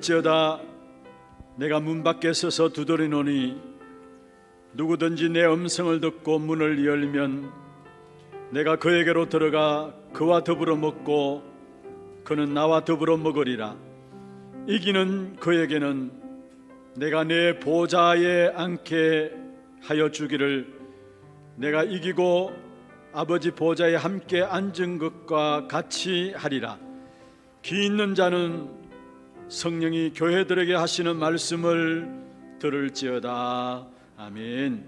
볼지어다 내가 문 밖에 서서 두드리노니 누구든지 내 음성을 듣고 문을 열면 내가 그에게로 들어가 그와 더불어 먹고 그는 나와 더불어 먹으리라. 이기는 그에게는 내가 내 보좌에 앉게 하여 주기를, 내가 이기고 아버지 보좌에 함께 앉은 것과 같이 하리라. 귀 있는 자는 성령이 교회들에게 하시는 말씀을 들을지어다. 아멘.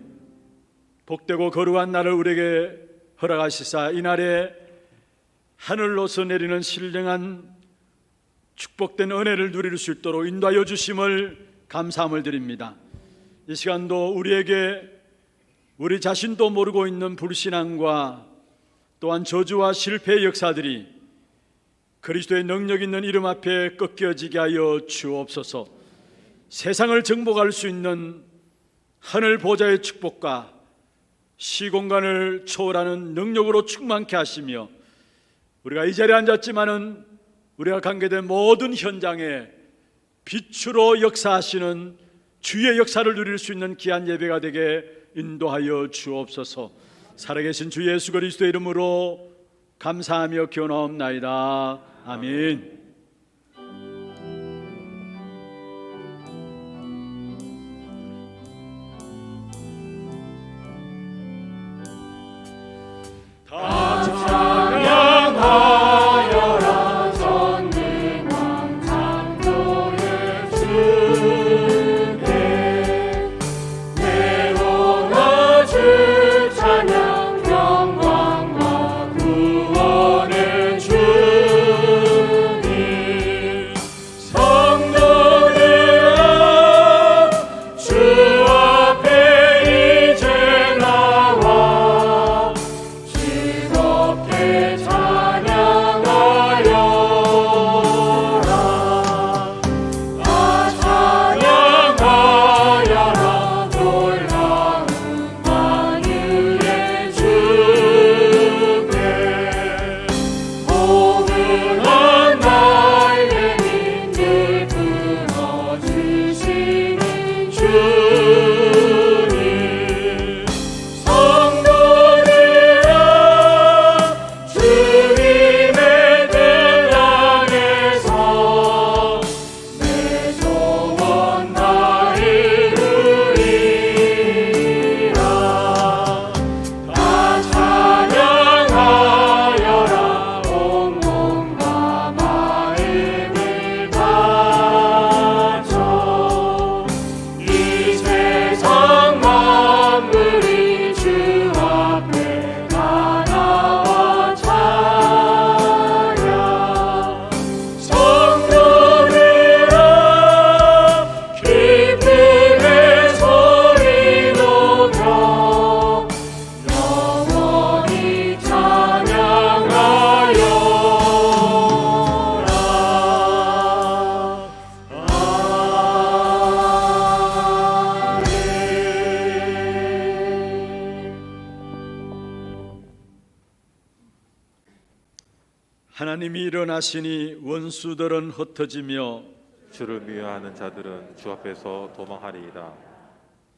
복되고 거룩한 날을 우리에게 허락하시사 이날에 하늘로서 내리는 신령한 축복된 은혜를 누릴 수 있도록 인도하여 주심을 감사함을 드립니다. 이 시간도 우리에게 우리 자신도 모르고 있는 불신앙과 또한 저주와 실패의 역사들이 그리스도의 능력 있는 이름 앞에 꺾여지게 하여 주옵소서. 세상을 정복할 수 있는 하늘 보좌의 축복과 시공간을 초월하는 능력으로 충만케 하시며, 우리가 이 자리에 앉았지만은 우리가 관계된 모든 현장에 빛으로 역사하시는 주의 역사를 누릴 수 있는 귀한 예배가 되게 인도하여 주옵소서. 살아계신 주 예수 그리스도의 이름으로 감사하며 기원하옵나이다. 아멘. 하나님이 일어나시니 원수들은 흩어지며 주를 미워하는 자들은 주 앞에서 도망하리이다.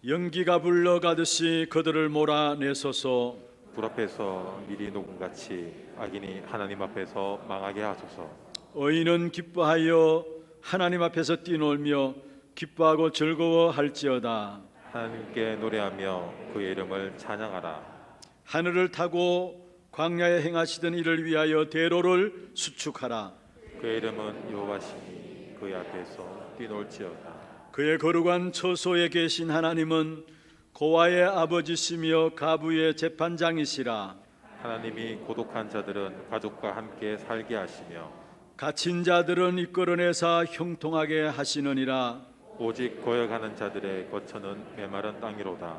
연기가 불러가듯이 그들을 몰아내소서. 불 앞에서 미리 녹음같이 악인이 하나님 앞에서 망하게 하소서. 의인은 기뻐하여 하나님 앞에서 뛰놀며 기뻐하고 즐거워할지어다. 하나님께 노래하며 그의 이름을 찬양하라. 하늘을 타고 광야에 행하시던 이를 위하여 대로를 수축하라. 그의 이름은 여호와시니 그의 앞에서 뛰놀지어다. 그의 거룩한 처소에 계신 하나님은 고아의 아버지시며 가부의 재판장이시라. 하나님이 고독한 자들은 가족과 함께 살게 하시며 갇힌 자들은 이끌어내사 형통하게 하시느니라. 오직 거역하는 자들의 거처는 메마른 땅이로다.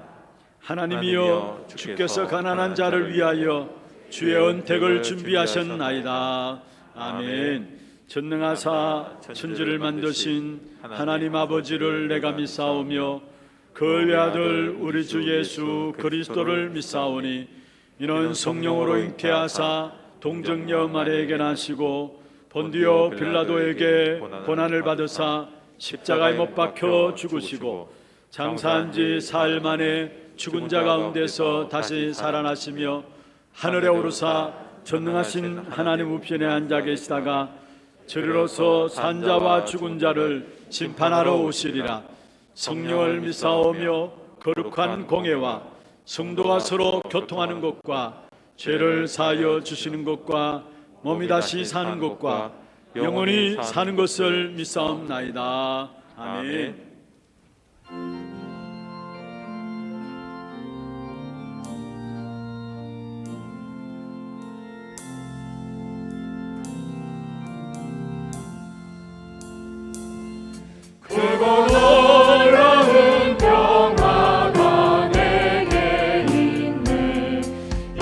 하나님이여 주께서 가난한 자를 위하여 주의 은택을 준비하셨나이다. 아멘. 전능하사 천지를 만드신 하나님 아버지를 내가 믿사오며 그 외아들 우리 주 예수 그리스도를 믿사오니 이는 성령으로 잉태하사 동정녀 마리아에게 나시고 본디오 빌라도에게 고난을 받으사 십자가에 못 박혀 죽으시고 장사한 지 사흘 만에 죽은 자 가운데서 다시 살아나시며 하늘에 오르사 전능하신 하나님 우편에 앉아 계시다가 저리로서 산자와 죽은 자를 심판하러 오시리라. 성령을 믿사오며 거룩한 공회와 성도가 서로 교통하는 것과 죄를 사하여 주시는 것과 몸이 다시 사는 것과 영원히 사는 것을 믿사옵나이다. 아멘. 크고 놀라운 평화가 내게 있네.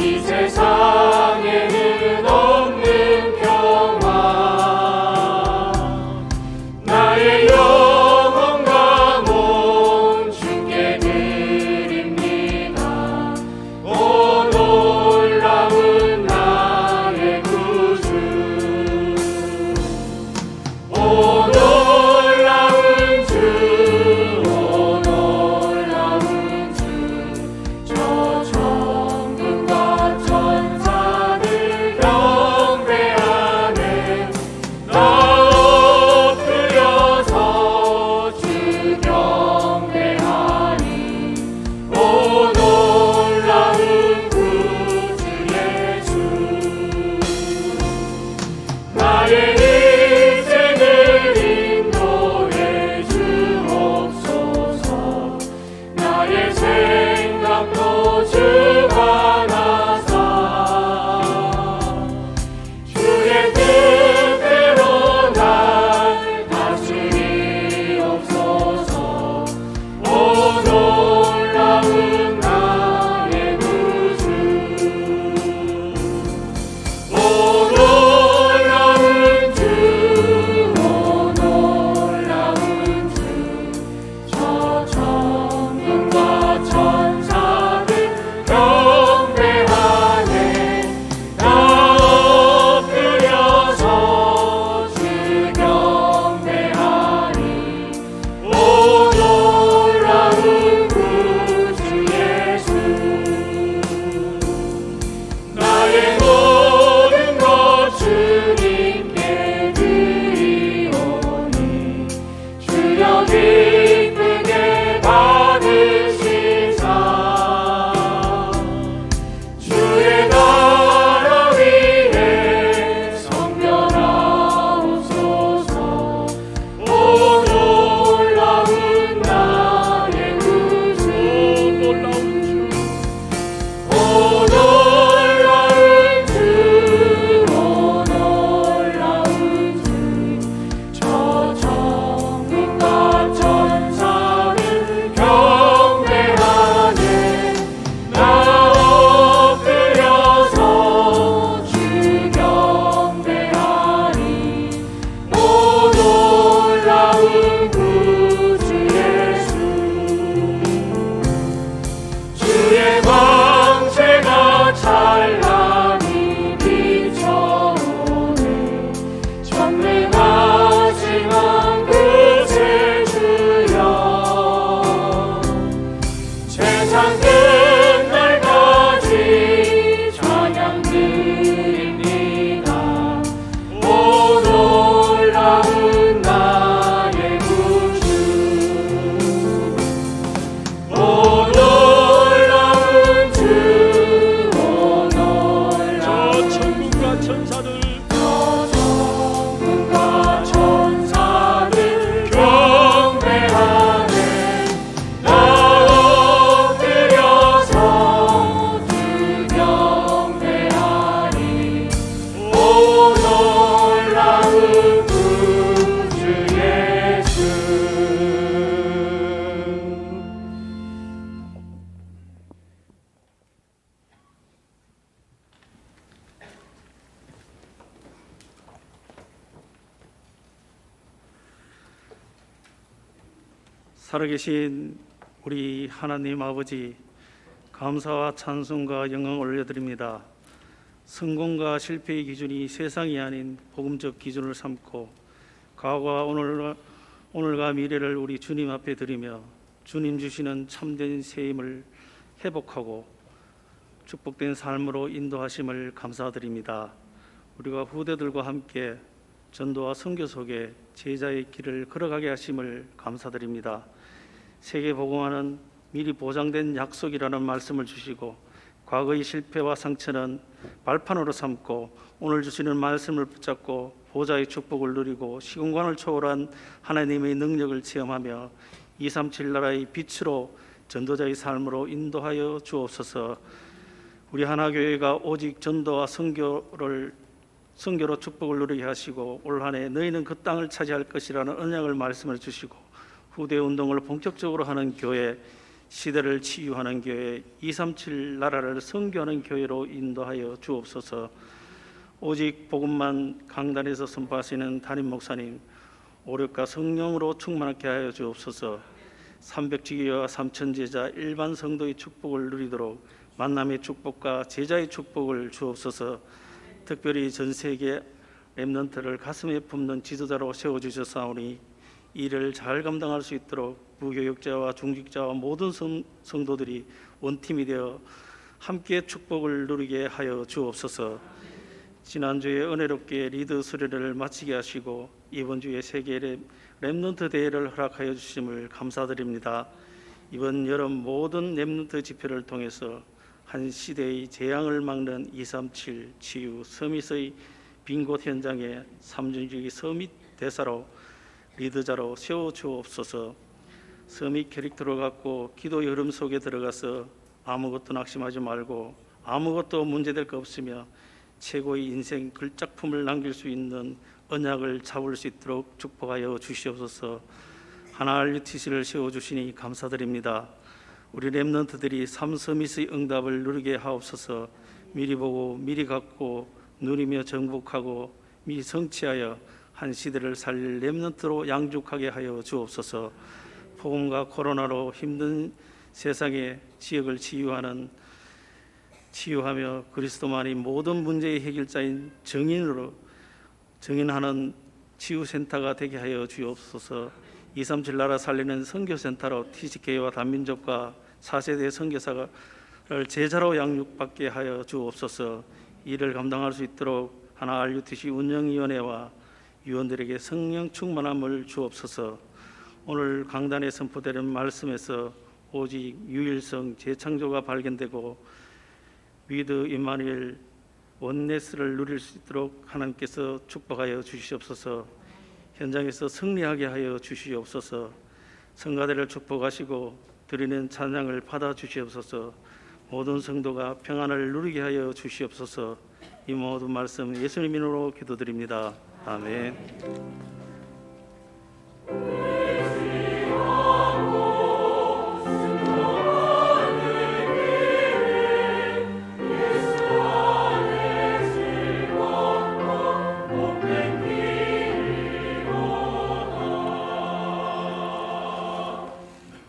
이 세상에는 없는 평화. 나의 영혼과 몸 주께 드립니다. 오 놀라운 나의 구주. 오 놀라운 주, 오 놀라운 주. 저 천군과 천사들 경배하네. 나 엎드려서 주 경배하니. 오 놀라운 구주 예수. 나의 인생을 인도해 주옵소서. 나의 생각도 주가 나사. 주의 뜻대로 날 다스리옵소서. 오 놀라운 나의 구주. 오 놀라운 주, 오 놀라운 주. 저 천군과 천사들 경배하네. 나 엎드려서 주 경배하니. 오 놀라운 구주 예수. 나의 모든 것 주님께 드리오니. 주여 기쁘게 받으시사. 주의 나라 위에 성별하옵소서. 오 놀라운 나의 구주. 놀라운 주. 오 놀라운 주, 오 놀라운 주. 저 천군과 천사들 경배하네. 나 엎드려서 주 경배하니. 오 놀라운 구주 예수. 주의 광채가 찬란히 비춰오네. 전능하시는 그새 주여. 세상 끝날까지 찬양 드립니다. 오 놀라운 나의 구주. 오 놀라운 주, 오 놀라운 저 천군과 천사들 저 천군과 천사들 경배하네. 나 엎드려서 주 경배하니. 오 놀라운 구주 예수. 살아계신 우리 하나님 아버지, 감사와 찬송과 영광 올려드립니다. 성공과 실패의 기준이 세상이 아닌 복음적 기준을 삼고 과거와 오늘과 미래를 우리 주님 앞에 드리며 주님 주시는 참된 새 힘을 회복하고 축복된 삶으로 인도하심을 감사드립니다. 우리가 후대들과 함께 전도와 선교 속에 제자의 길을 걸어가게 하심을 감사드립니다. 세계 복음화는 미리 보장된 약속이라는 말씀을 주시고 과거의 실패와 상처는 발판으로 삼고 오늘 주시는 말씀을 붙잡고 보좌의 축복을 누리고 시공간을 초월한 하나님의 능력을 체험하며 237 나라의 빛으로 전도자의 삶으로 인도하여 주옵소서. 우리 하나교회가 오직 전도와 선교로 축복을 누리게 하시고 올 한 해 너희는 그 땅을 차지할 것이라는 언약을 말씀을 주시고 후대 운동을 본격적으로 하는 교회, 시대를 치유하는 교회, 237 나라를 선교하는 교회로 인도하여 주옵소서. 오직 복음만 강단에서 선포하시는 담임 목사님, 오력과 성령으로 충만하게 하여 주옵소서. 300지기와 3000제자 일반 성도의 축복을 누리도록 만남의 축복과 제자의 축복을 주옵소서. 특별히 전 세계 렘넌트를 가슴에 품는 지도자로 세워주셨사오니 이를 잘 감당할 수 있도록 무교역자와 중직자와 모든 성도들이 원팀이 되어 함께 축복을 누리게 하여 주옵소서. 지난주에 은혜롭게 리드 수련회를 마치게 하시고 이번 주에 세계 렘넌트 대회를 허락하여 주심을 감사드립니다. 이번 여름 모든 렘넌트 집회를 통해서 한 시대의 재앙을 막는 237 치유 서밋의 빈 곳 현장에 삼중주의 서밋 대사로 리더자로 세워주옵소서. 서밋 캐릭터를 갖고 기도의 흐름 속에 들어가서 아무것도 낙심하지 말고 아무것도 문제될 거 없으며 최고의 인생 글작품을 남길 수 있는 언약을 잡을 수 있도록 축복하여 주시옵소서. 하나 RUTC를 세워주시니 감사드립니다. 우리 렘넌트들이 삼서밋의 응답을 누리게 하옵소서. 미리 보고 미리 갖고 누리며 정복하고 미리 성취하여 한 시대를 살릴 렘넌트로 양육하게 하여 주옵소서. 폭음과 코로나로 힘든 세상의 지역을 치유하며 그리스도만이 모든 문제의 해결자인 정인하는 치유센터가 되게 하여 주옵소서. 237 나라 살리는 선교센터로 TCK와 단민족과 4세대 선교사를 제자로 양육받게 하여 주옵소서. 이를 감당할 수 있도록 하나 RUTC 운영위원회와 위원들에게 성령 충만함을 주옵소서. 오늘 강단에 선포되는 말씀에서 오직 유일성 재창조가 발견되고 위드 임마누엘 원네스를 누릴 수 있도록 하나님께서 축복하여 주시옵소서. 현장에서 승리하게 하여 주시옵소서. 성가대를 축복하시고 드리는 찬양을 받아 주시옵소서. 모든 성도가 평안을 누리게 하여 주시옵소서. 이 모든 말씀 예수님 이름으로 기도드립니다. 아멘.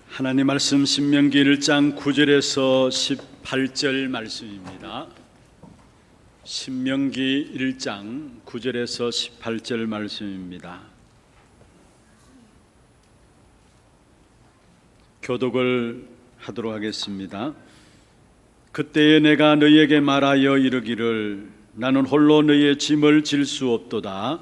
하나님 말씀 신명기 1장 9절에서 18절 말씀입니다. 신명기 1장 9절에서 18절 말씀입니다. 교독을 하도록 하겠습니다. 그때에 내가 너희에게 말하여 이르기를 나는 홀로 너희의 짐을 질 수 없도다.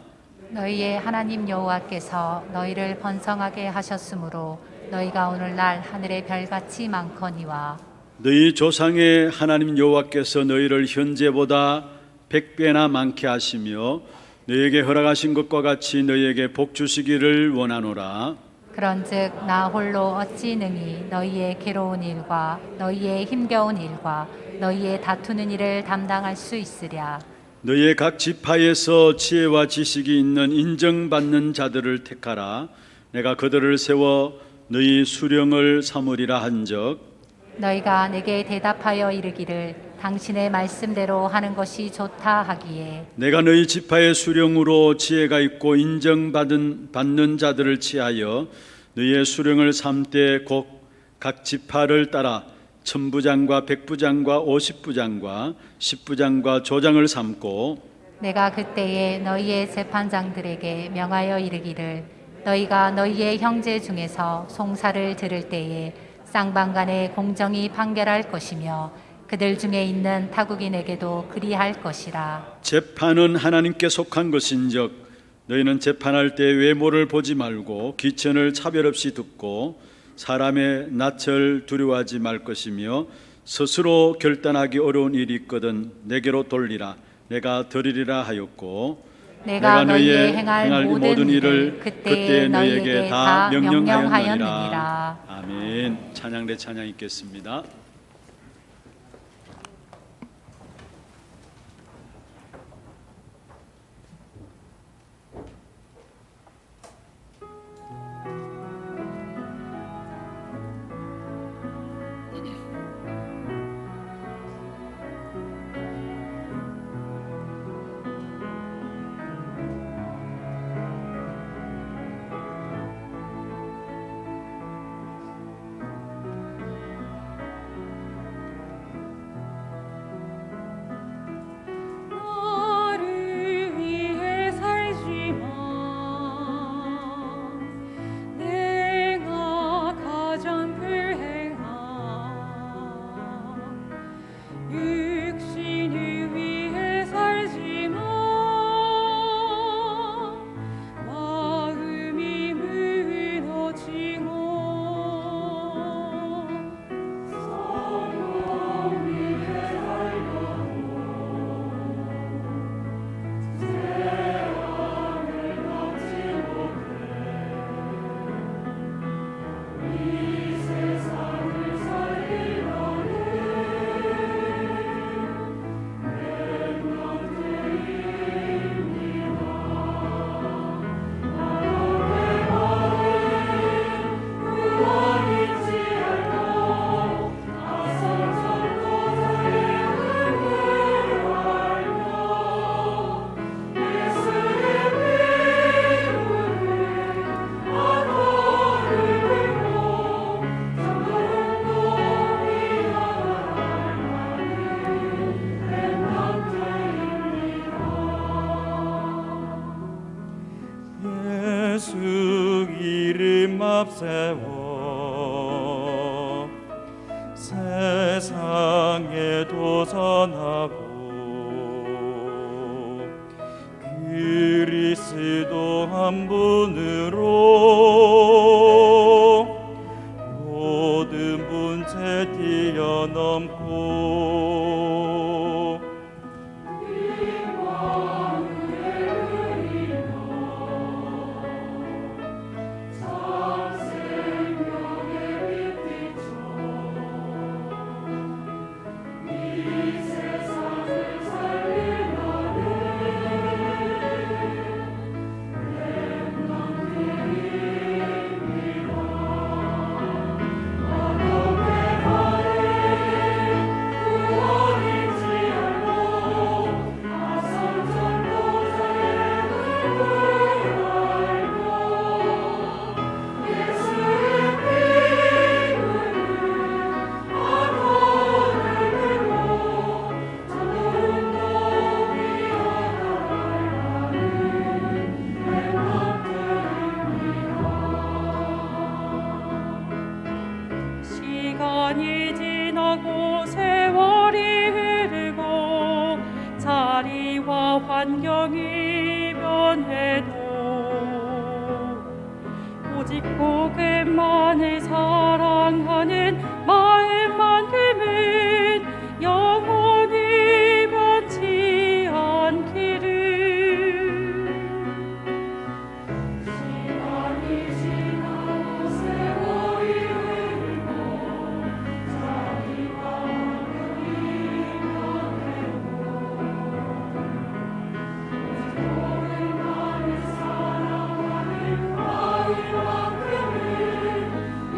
너희의 하나님 여호와께서 너희를 번성하게 하셨으므로 너희가 오늘날 하늘의 별같이 많거니와 너희 조상의 하나님 여호와께서 너희를 현재보다 100배나 많게 하시며 너희에게 허락하신 것과 같이 너희에게 복 주시기를 원하노라. 그런즉 나 홀로 어찌 능히 너희의 괴로운 일과 너희의 힘겨운 일과 너희의 다투는 일을 담당할 수 있으랴. 너희의 각 지파에서 지혜와 지식이 있는 인정받는 자들을 택하라. 내가 그들을 세워 너희 수령을 삼으리라 한적 너희가 내게 대답하여 이르기를 당신의 말씀대로 하는 것이 좋다 하기에 내가 너희 지파의 수령으로 지혜가 있고 인정받는 자들을 취하여 너희의 수령을 삼되 곧 각 지파를 따라 천부장과 백부장과 50부장과 10부장과 조장을 삼고 내가 그때에 너희의 재판장들에게 명하여 이르기를 너희가 너희의 형제 중에서 송사를 들을 때에 쌍방간에 공정히 판결할 것이며 그들 중에 있는 타국인에게도 그리할 것이라. 재판은 하나님께 속한 것인즉 너희는 재판할 때 외모를 보지 말고 귀천을 차별 없이 듣고 사람의 낯을 두려워하지 말 것이며 스스로 결단하기 어려운 일이 있거든 내게로 돌리라. 내가 들으리라 하였고 내가 너희의 행할 모든 일을 그때 너희에게 다 명령하였느니라. 아멘. 찬양대 찬양 있겠습니다. 나를 위해 살지만 내가 가장 불행한 육신을 위해 살지만 마음이 무너지고 성령 위해 예수 이름 앞세워 세상에 도전하고 그리스도 한 분으로 모든 문제 뛰어넘고 시간이 지나고 세월이 흐르고 자리와 환경이 변해도 오직 그것만을 사랑하는 마음만큼은 영원히 변치 않기를.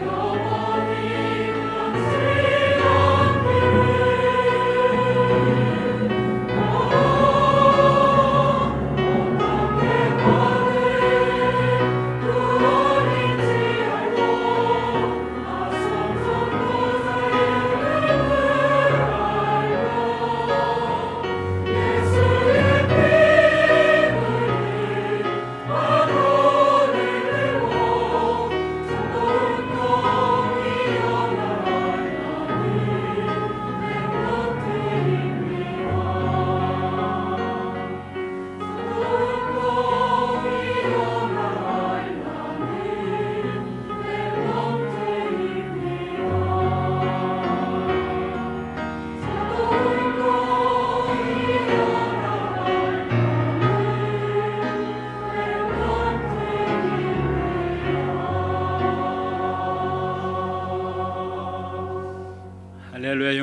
영원히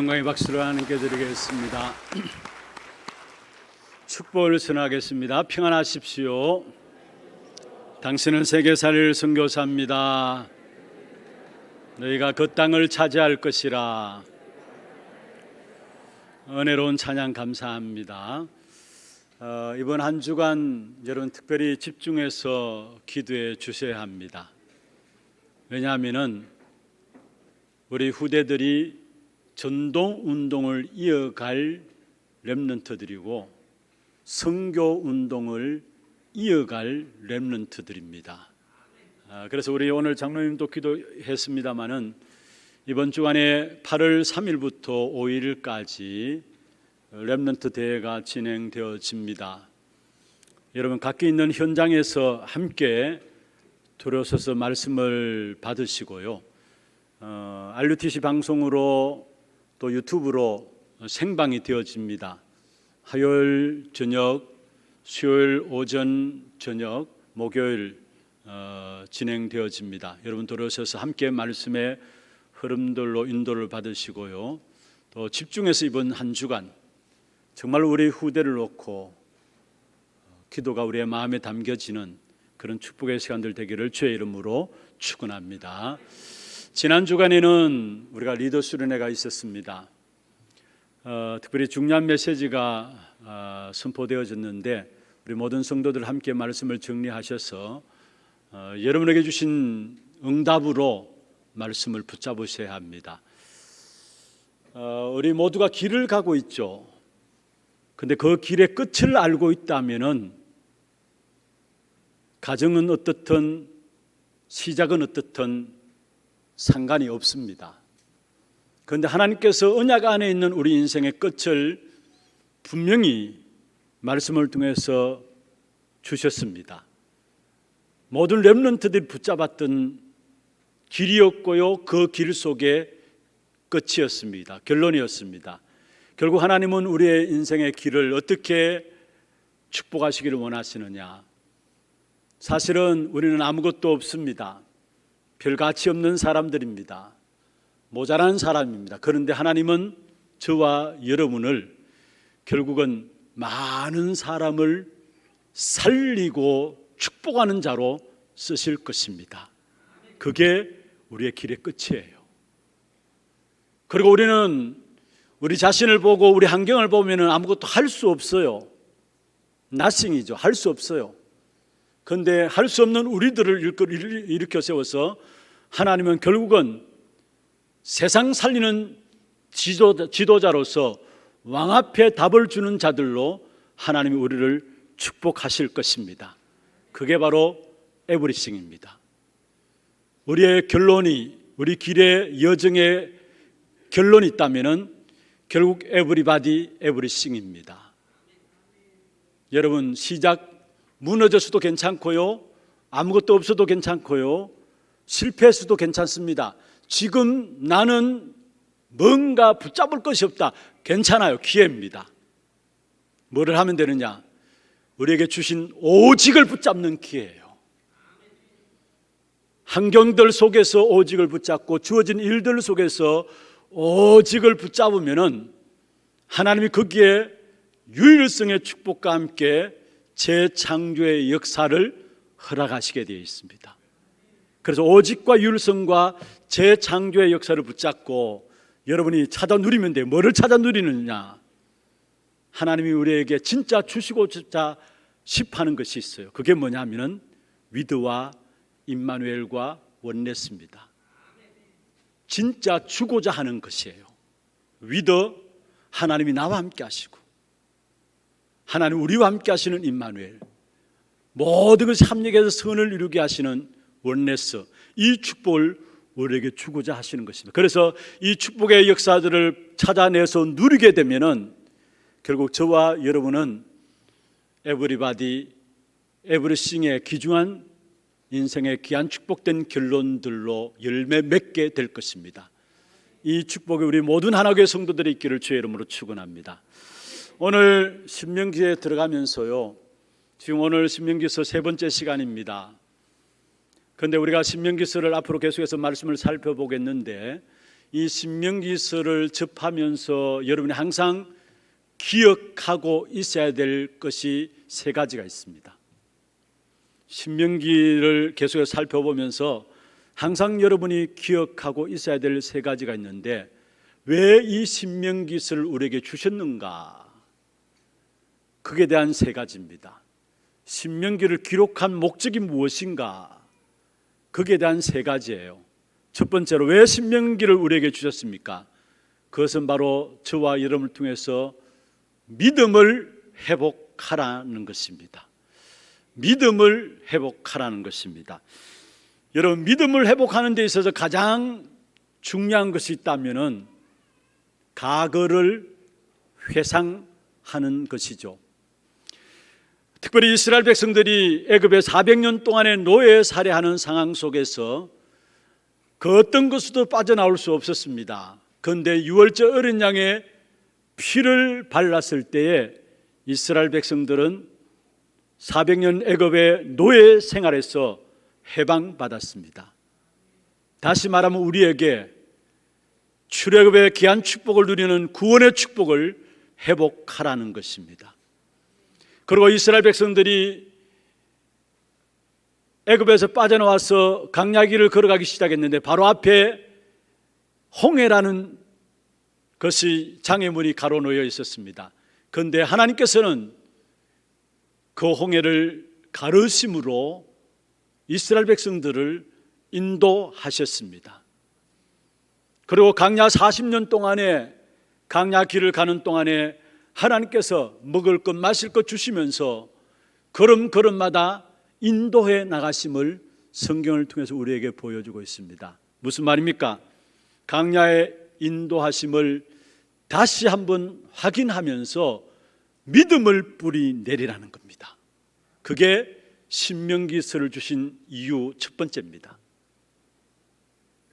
영광의 박수를 하나님께 드리겠습니다. 축복을 전하겠습니다. 평안하십시오. 당신은 세계살 선교사입니다. 너희가 그 땅을 차지할 것이라. 은혜로운 찬양 감사합니다. 이번 한 주간 여러분 특별히 집중해서 기도해 주셔야 합니다. 왜냐하면은 우리 후대들이 전도 운동을 이어갈 렘넌트들이고 선교 운동을 이어갈 렘넌트들입니다. 그래서 우리 오늘 장로님도 기도했습니다마는 이번 주간에 8월 3일부터 5일까지 렘넌트 대회가 진행되어집니다. 여러분 각기 있는 현장에서 함께 들어서서 말씀을 받으시고요. RUTC 방송으로 또 유튜브로 생방이 되어집니다. 화요일 저녁, 수요일 오전 저녁, 목요일 진행되어집니다. 여러분 들어오셔서 함께 말씀의 흐름들로 인도를 받으시고요. 또 집중해서 이번 한 주간 정말 우리 후대를 놓고 기도가 우리의 마음에 담겨지는 그런 축복의 시간들 되기를 주의 이름으로 축원합니다. 지난 주간에는 우리가 리더 수련회가 있었습니다. 특별히 중요한 메시지가 선포되어졌는데 우리 모든 성도들 함께 말씀을 정리하셔서 여러분에게 주신 응답으로 말씀을 붙잡으셔야 합니다. 우리 모두가 길을 가고 있죠. 근데 그 길의 끝을 알고 있다면은 가정은 어떻든 시작은 어떻든 상관이 없습니다. 그런데 하나님께서 언약 안에 있는 우리 인생의 끝을 분명히 말씀을 통해서 주셨습니다. 모든 렘넌트들이 붙잡았던 길이었고요, 그 길 속에 끝이었습니다. 결론이었습니다. 결국 하나님은 우리의 인생의 길을 어떻게 축복하시기를 원하시느냐? 사실은 우리는 아무것도 없습니다. 별 가치 없는 사람들입니다. 모자란 사람입니다. 그런데 하나님은 저와 여러분을 결국은 많은 사람을 살리고 축복하는 자로 쓰실 것입니다. 그게 우리의 길의 끝이에요. 그리고 우리는 우리 자신을 보고 우리 환경을 보면 아무것도 할 수 없어요. nothing이죠. 할 수 없어요. 그런데 할 수 없는 우리들을 일으켜 세워서 하나님은 결국은 세상 살리는 지도자로서 왕 앞에 답을 주는 자들로 하나님이 우리를 축복하실 것입니다. 그게 바로 에브리싱입니다. 우리의 결론이, 우리 길의 여정의 결론이 있다면은 결국 에브리바디 에브리싱입니다. 여러분 시작 무너져서도 괜찮고요, 아무것도 없어도 괜찮고요, 실패했어도 괜찮습니다. 지금 나는 뭔가 붙잡을 것이 없다. 괜찮아요. 기회입니다. 뭐를 하면 되느냐? 우리에게 주신 오직을 붙잡는 기회예요. 환경들 속에서 오직을 붙잡고 주어진 일들 속에서 오직을 붙잡으면은 하나님이 거기에 유일성의 축복과 함께 재창조의 역사를 허락하시게 되어 있습니다. 그래서 오직과 유일성과 재창조의 역사를 붙잡고 여러분이 찾아 누리면 돼요. 뭐를 찾아 누리느냐? 하나님이 우리에게 진짜 주시고자 싶어하는 것이 있어요. 그게 뭐냐면은 위드와 임마누엘과 원네스입니다. 진짜 주고자 하는 것이에요. 위드, 하나님이 나와 함께 하시고, 하나님 우리와 함께 하시는 임마누엘, 모든 것을 합력해서 선을 이루게 하시는 원네스, 이 축복을 우리에게 주고자 하시는 것입니다. 그래서 이 축복의 역사들을 찾아내서 누리게 되면은 결국 저와 여러분은 에브리바디 에브리싱의 귀중한 인생의 귀한 축복된 결론들로 열매 맺게 될 것입니다. 이 축복이 우리 모든 하나교회 성도들이 있기를 주의 이름으로 축원합니다. 오늘 신명기에 들어가면서요, 지금 오늘 신명기서 세 번째 시간입니다. 그런데 우리가 신명기서를 앞으로 계속해서 말씀을 살펴보겠는데 이 신명기서를 접하면서 여러분이 항상 기억하고 있어야 될 것이 세 가지가 있습니다. 신명기를 계속해서 살펴보면서 항상 여러분이 기억하고 있어야 될 세 가지가 있는데, 왜 이 신명기서를 우리에게 주셨는가? 그에 대한 세 가지입니다. 신명기를 기록한 목적이 무엇인가? 그에 대한 세 가지예요. 첫 번째로, 왜 신명기를 우리에게 주셨습니까? 그것은 바로 저와 여러분을 통해서 믿음을 회복하라는 것입니다. 믿음을 회복하라는 것입니다. 여러분, 믿음을 회복하는 데 있어서 가장 중요한 것이 있다면은 과거를 회상하는 것이죠. 특별히 이스라엘 백성들이 애굽에 400년 동안의 노예 살해하는 상황 속에서 그 어떤 것으로도 빠져나올 수 없었습니다. 그런데 유월절 어린 양의 피를 발랐을 때에 이스라엘 백성들은 400년 애굽의 노예 생활에서 해방받았습니다. 다시 말하면 우리에게 출애굽의 귀한 축복을 누리는 구원의 축복을 회복하라는 것입니다. 그리고 이스라엘 백성들이 애굽에서 빠져나와서 광야길을 걸어가기 시작했는데 바로 앞에 홍해라는 것이 장애물이 가로놓여 있었습니다. 그런데 하나님께서는 그 홍해를 가르심으로 이스라엘 백성들을 인도하셨습니다. 그리고 광야 40년 동안에 광야 길을 가는 동안에 하나님께서 먹을 것 마실 것 주시면서 걸음걸음마다 인도해 나가심을 성경을 통해서 우리에게 보여주고 있습니다. 무슨 말입니까? 광야의 인도하심을 다시 한번 확인하면서 믿음을 뿌리내리라는 겁니다. 그게 신명기서를 주신 이유 첫 번째입니다.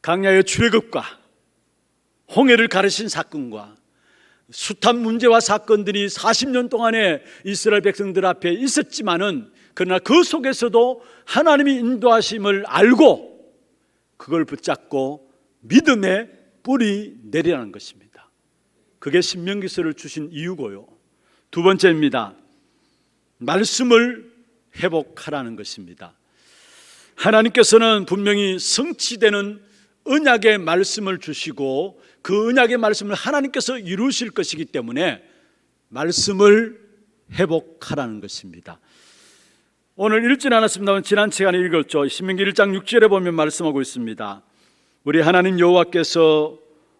광야의 출애굽과 홍해를 가르신 사건과 숱한 문제와 사건들이 40년 동안에 이스라엘 백성들 앞에 있었지만은, 그러나 그 속에서도 하나님이 인도하심을 알고 그걸 붙잡고 믿음의 뿌리 내리라는 것입니다. 그게 신명기서를 주신 이유고요. 두 번째입니다. 말씀을 회복하라는 것입니다. 하나님께서는 분명히 성취되는 언약의 말씀을 주시고 그 언약의 말씀을 하나님께서 이루실 것이기 때문에 말씀을 회복하라는 것입니다. 오늘 읽지는 않았습니다만 지난 시간에 읽었죠. 신명기 1장 6절에 보면 말씀하고 있습니다. 우리 하나님 여호와께서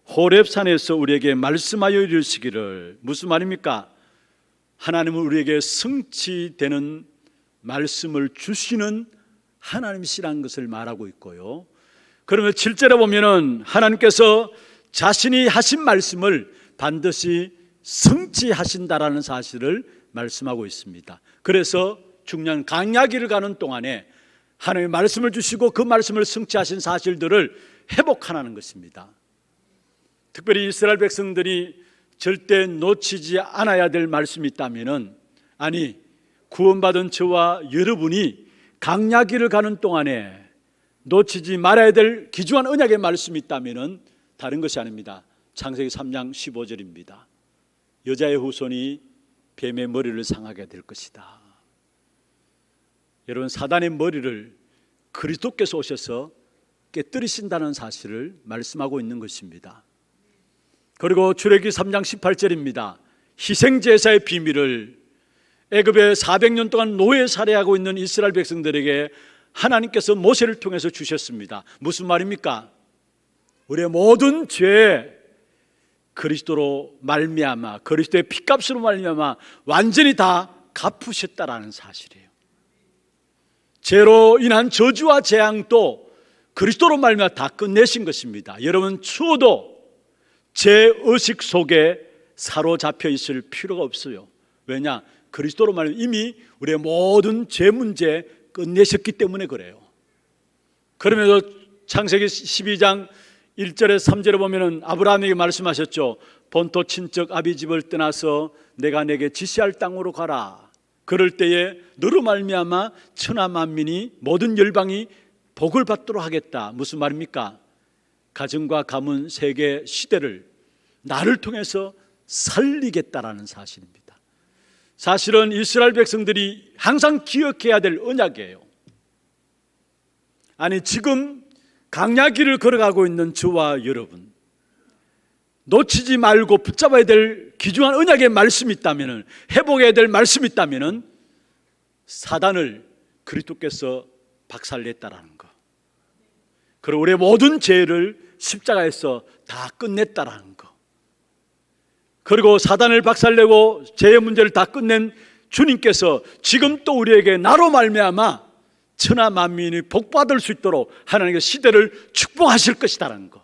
호렙산에서 우리에게 말씀하여 이르시기를. 무슨 말입니까? 하나님은 우리에게 성취되는 말씀을 주시는 하나님이시라는 것을 말하고 있고요. 그러면 7절에 보면은 하나님께서 자신이 하신 말씀을 반드시 성취하신다라는 사실을 말씀하고 있습니다. 그래서 중요한 광야길을 가는 동안에 하나님의 말씀을 주시고 그 말씀을 성취하신 사실들을 회복하라는 것입니다. 특별히 이스라엘 백성들이 절대 놓치지 않아야 될 말씀이 있다면은, 아니 구원받은 저와 여러분이 광야길을 가는 동안에 놓치지 말아야 될 귀중한 언약의 말씀이 있다면은 다른 것이 아닙니다. 창세기 3장 15절입니다. 여자의 후손이 뱀의 머리를 상하게 될 것이다. 여러분, 사단의 머리를 그리스도께서 오셔서 깨뜨리신다는 사실을 말씀하고 있는 것입니다. 그리고 출애굽기 3장 18절입니다. 희생제사의 비밀을 애굽에 400년 동안 노예 살해하고 있는 이스라엘 백성들에게 하나님께서 모세를 통해서 주셨습니다. 무슨 말입니까? 우리의 모든 죄 그리스도로 말미암아, 그리스도의 피값으로 말미암아 완전히 다 갚으셨다라는 사실이에요. 죄로 인한 저주와 재앙도 그리스도로 말미암아 다 끝내신 것입니다. 여러분, 추워도 죄의식 속에 사로잡혀 있을 필요가 없어요. 왜냐? 그리스도로 말미암아 이미 우리의 모든 죄 문제 끝내셨기 때문에 그래요. 그러면서 창세기 12장 1절에 3절에 보면은 아브라함에게 말씀하셨죠. 본토 친척 아비 집을 떠나서 내가 내게 지시할 땅으로 가라. 그럴 때에 너로 말미암아 천하 만민이 모든 열방이 복을 받도록 하겠다. 무슨 말입니까? 가정과 가문, 세계, 시대를 나를 통해서 살리겠다라는 사실입니다. 사실은 이스라엘 백성들이 항상 기억해야 될 언약이에요. 아니, 지금 강야길을 걸어가고 있는 저와 여러분, 놓치지 말고 붙잡아야 될 귀중한 언약의 말씀이 있다면, 회복해야 될 말씀이 있다면, 사단을 그리스도께서 박살냈다라는 것, 그리고 우리의 모든 죄를 십자가에서 다 끝냈다라는 것, 그리고 사단을 박살내고 죄의 문제를 다 끝낸 주님께서 지금 또 우리에게 나로 말미암아 천하 만민이 복받을 수 있도록 하나님의 시대를 축복하실 것이다라는 것,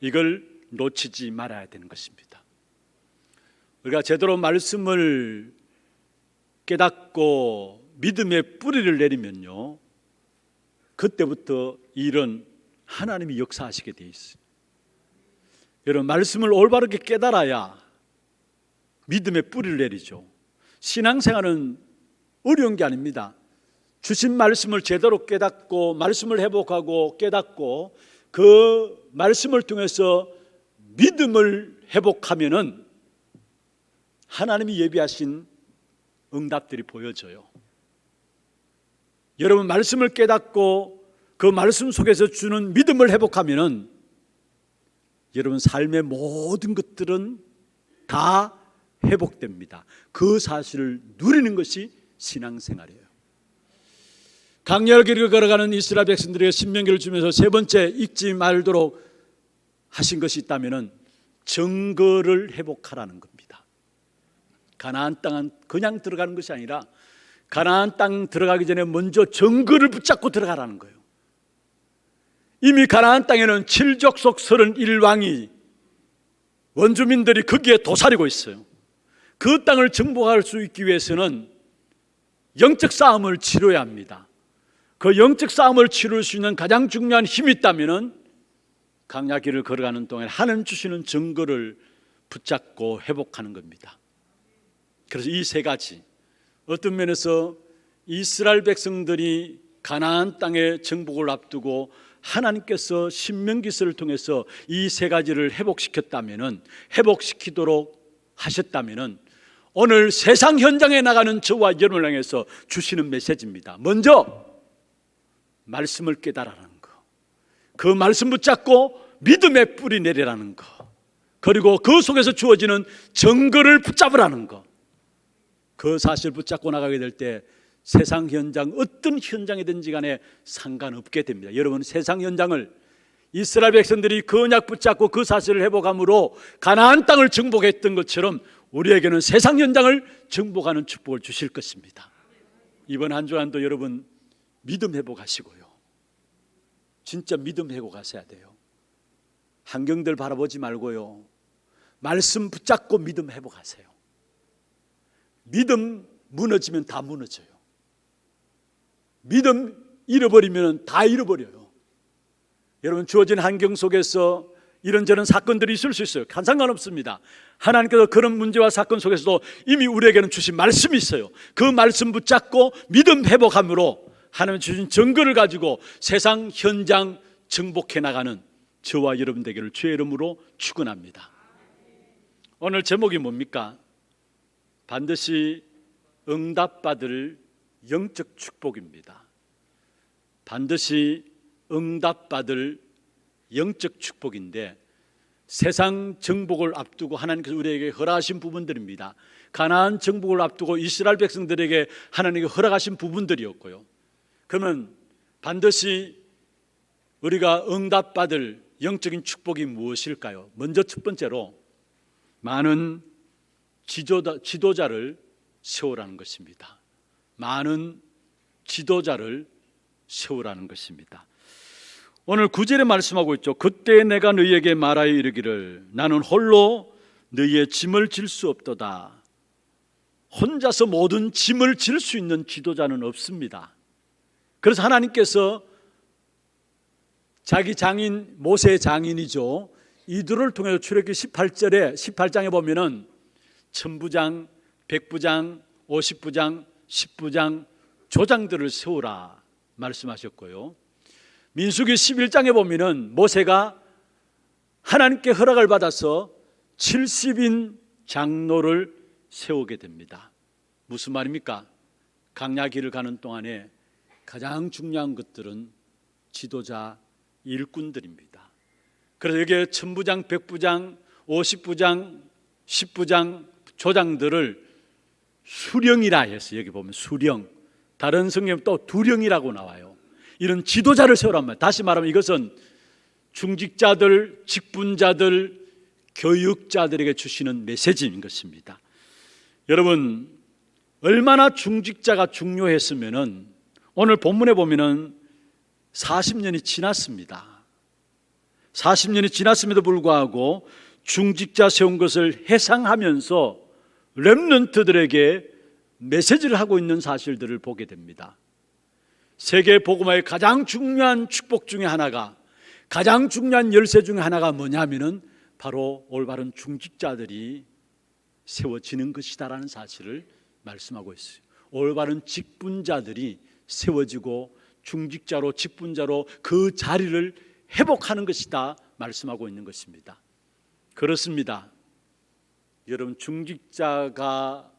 이걸 놓치지 말아야 되는 것입니다. 우리가 제대로 말씀을 깨닫고 믿음의 뿌리를 내리면요, 그때부터 일은 하나님이 역사하시게 돼 있어요. 여러분, 말씀을 올바르게 깨달아야 믿음의 뿌리를 내리죠. 신앙생활은 어려운 게 아닙니다. 주신 말씀을 제대로 깨닫고 말씀을 회복하고 깨닫고 그 말씀을 통해서 믿음을 회복하면은 하나님이 예비하신 응답들이 보여져요. 여러분, 말씀을 깨닫고 그 말씀 속에서 주는 믿음을 회복하면은 여러분 삶의 모든 것들은 다 회복됩니다. 그 사실을 누리는 것이 신앙생활이에요. 강렬길을 걸어가는 이스라엘 백성들에게 신명기를 주면서 세 번째 잊지 말도록 하신 것이 있다면 증거를 회복하라는 겁니다. 가나안 땅은 그냥 들어가는 것이 아니라 가나안 땅 들어가기 전에 먼저 증거를 붙잡고 들어가라는 거예요. 이미 가나안 땅에는 칠족속 31왕이 원주민들이 거기에 도사리고 있어요. 그 땅을 정복할 수 있기 위해서는 영적 싸움을 치러야 합니다. 그 영적 싸움을 치를 수 있는 가장 중요한 힘이 있다면 강야길을 걸어가는 동안 하나님 주시는 증거를 붙잡고 회복하는 겁니다. 그래서 이 세 가지, 어떤 면에서 이스라엘 백성들이 가나안 땅의 정복을 앞두고 하나님께서 신명기서를 통해서 이 세 가지를 회복시켰다면, 회복시키도록 하셨다면, 오늘 세상 현장에 나가는 저와 여러분을 향해서 주시는 메시지입니다. 먼저 말씀을 깨달으라는 거, 그 말씀 붙잡고 믿음의 뿌리 내리라는 거, 그리고 그 속에서 주어지는 증거를 붙잡으라는 거. 그 사실을 붙잡고 나가게 될 때 세상 현장, 어떤 현장이든지 간에 상관없게 됩니다. 여러분, 세상 현장을 이스라엘 백성들이 그 언약 붙잡고 그 사실을 회복함으로 가나안 땅을 정복했던 것처럼 우리에게는 세상 현장을 정복하는 축복을 주실 것입니다. 이번 한 주간도 여러분 믿음 회복하시고요, 진짜 믿음 회복하셔야 돼요. 환경들 바라보지 말고요, 말씀 붙잡고 믿음 회복하세요. 믿음 무너지면 다 무너져요. 믿음 잃어버리면 다 잃어버려요. 여러분, 주어진 환경 속에서 이런저런 사건들이 있을 수 있어요. 상관없습니다. 하나님께서 그런 문제와 사건 속에서도 이미 우리에게는 주신 말씀이 있어요. 그 말씀 붙잡고 믿음 회복함으로 하나님 주신 증거를 가지고 세상 현장 정복해 나가는 저와 여러분 되기를 주의 이름으로 축원합니다. 오늘 제목이 뭡니까? 반드시 응답받을 영적 축복입니다. 반드시 응답받을 영적 축복인데, 세상 정복을 앞두고 하나님께서 우리에게 허락하신 부분들입니다. 가나안 정복을 앞두고 이스라엘 백성들에게 하나님께 허락하신 부분들이었고요. 그러면 반드시 우리가 응답받을 영적인 축복이 무엇일까요? 먼저 첫 번째로 많은 지도자를 세우라는 것입니다. 많은 지도자를 세우라는 것입니다. 오늘 9절에 말씀하고 있죠. 그때 내가 너희에게 말하여 이르기를 나는 홀로 너희의 짐을 질 수 없도다. 혼자서 모든 짐을 질 수 있는 지도자는 없습니다. 그래서 하나님께서 자기 장인, 모세의 장인이죠, 이들을 통해서 출애굽기 18장에 보면은 천부장, 백부장, 50부장, 10부장, 조장들을 세우라 말씀하셨고요. 민수기 11장에 보면은 모세가 하나님께 허락을 받아서 70인 장로를 세우게 됩니다. 무슨 말입니까? 강야 길을 가는 동안에 가장 중요한 것들은 지도자 일꾼들입니다. 그래서 여기에 천부장, 백부장, 50부장, 10부장, 조장들을 수령이라 해서 여기 보면 수령, 다른 성경에 또 두령이라고 나와요. 이런 지도자를 세우란 말이에요. 다시 말하면 이것은 중직자들, 직분자들, 교육자들에게 주시는 메시지인 것입니다. 여러분, 얼마나 중직자가 중요했으면은 오늘 본문에 보면은 40년이 지났습니다. 40년이 지났음에도 불구하고 중직자 세운 것을 회상하면서 렘넌트들에게 메시지를 하고 있는 사실들을 보게 됩니다. 세계 복음화의 가장 중요한 축복 중에 하나가, 가장 중요한 열쇠 중에 하나가 뭐냐면은 바로 올바른 중직자들이 세워지는 것이다라는 사실을 말씀하고 있어요. 올바른 직분자들이 세워지고 중직자로, 직분자로 그 자리를 회복하는 것이다 말씀하고 있는 것입니다. 그렇습니다. 여러분, 중직자가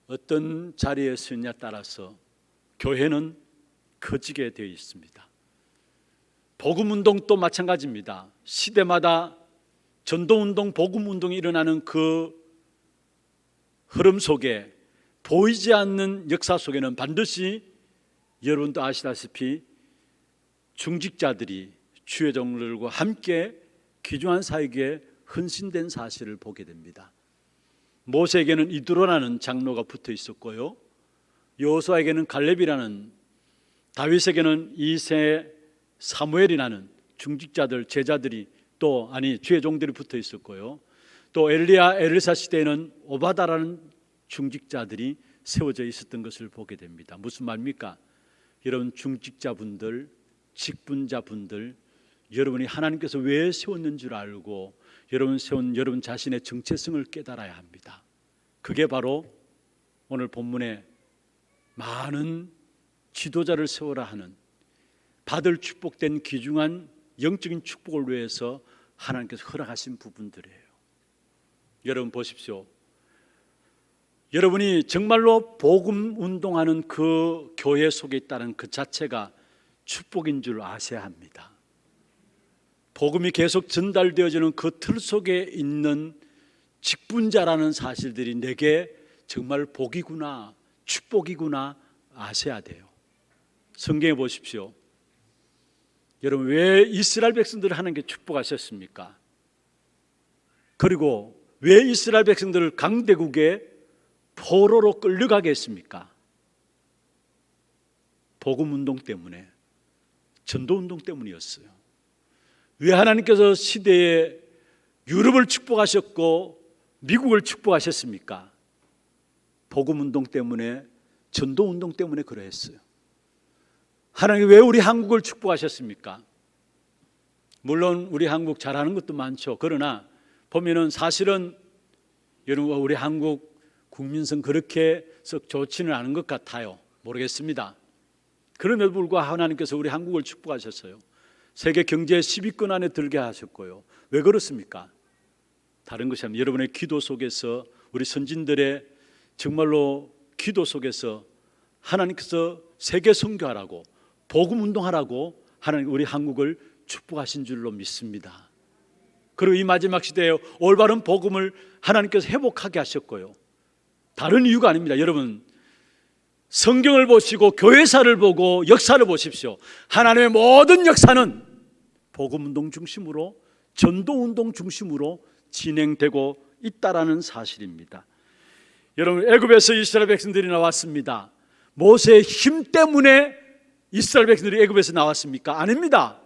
어떤 자리에 서느냐에 따라서 교회는 커지게 되어 있습니다. 복음운동도 마찬가지입니다. 시대마다 전도운동, 복음운동이 일어나는 그 흐름 속에, 보이지 않는 역사 속에는 반드시 여러분도 아시다시피 중직자들이 주의 종들과 함께 귀중한 사역에 헌신된 사실을 보게 됩니다. 모세에게는 이드로라는 장로가 붙어 있었고요, 여호수아에게는 갈렙이라는, 다윗에게는 이세 사무엘이라는 중직자들, 제자들이 주의 종들이 붙어 있었고요, 또 엘리야, 엘리사 시대에는 오바다라는 중직자들이 세워져 있었던 것을 보게 됩니다. 무슨 말입니까? 여러분, 중직자분들, 직분자분들, 여러분이 하나님께서 왜 세웠는 줄 알고 여러분 세운 여러분 자신의 정체성을 깨달아야 합니다. 그게 바로 오늘 본문에 많은 지도자를 세워라 하는, 받을 축복된 귀중한 영적인 축복을 위해서 하나님께서 허락하신 부분들이에요. 여러분 보십시오. 여러분이 정말로 복음 운동하는 그 교회 속에 있다는 그 자체가 축복인 줄 아셔야 합니다. 복음이 계속 전달되어지는 그 틀 속에 있는 직분자라는 사실들이 내게 정말 복이구나, 축복이구나 아셔야 돼요. 성경에 보십시오. 여러분, 왜 이스라엘 백성들을 하나님께 축복하셨습니까? 그리고 왜 이스라엘 백성들을 강대국의 포로로 끌려가게 했습니까? 복음운동 때문에, 전도운동 때문이었어요. 왜 하나님께서 시대에 유럽을 축복하셨고 미국을 축복하셨습니까? 복음운동 때문에, 전도운동 때문에 그러했어요. 하나님 왜 우리 한국을 축복하셨습니까? 물론 우리 한국 잘하는 것도 많죠. 그러나 보면은 사실은 여러분, 우리 한국 국민성 그렇게 썩 좋지는 않은 것 같아요. 모르겠습니다. 그럼에도 불구하고 하나님께서 우리 한국을 축복하셨어요. 세계 경제 10위권 안에 들게 하셨고요. 왜 그렇습니까? 다른 것이 아니라 여러분의 기도 속에서, 우리 선진들의 정말로 기도 속에서 하나님께서 세계 선교하라고, 복음 운동하라고 하나님 우리 한국을 축복하신 줄로 믿습니다. 그리고 이 마지막 시대에 올바른 복음을 하나님께서 회복하게 하셨고요. 다른 이유가 아닙니다. 여러분, 성경을 보시고 교회사를 보고 역사를 보십시오. 하나님의 모든 역사는 복음운동 중심으로, 전도운동 중심으로 진행되고 있다라는 사실입니다. 여러분, 애굽에서 이스라엘 백성들이 나왔습니다. 모세의 힘 때문에 이스라엘 백성들이 애굽에서 나왔습니까? 아닙니다.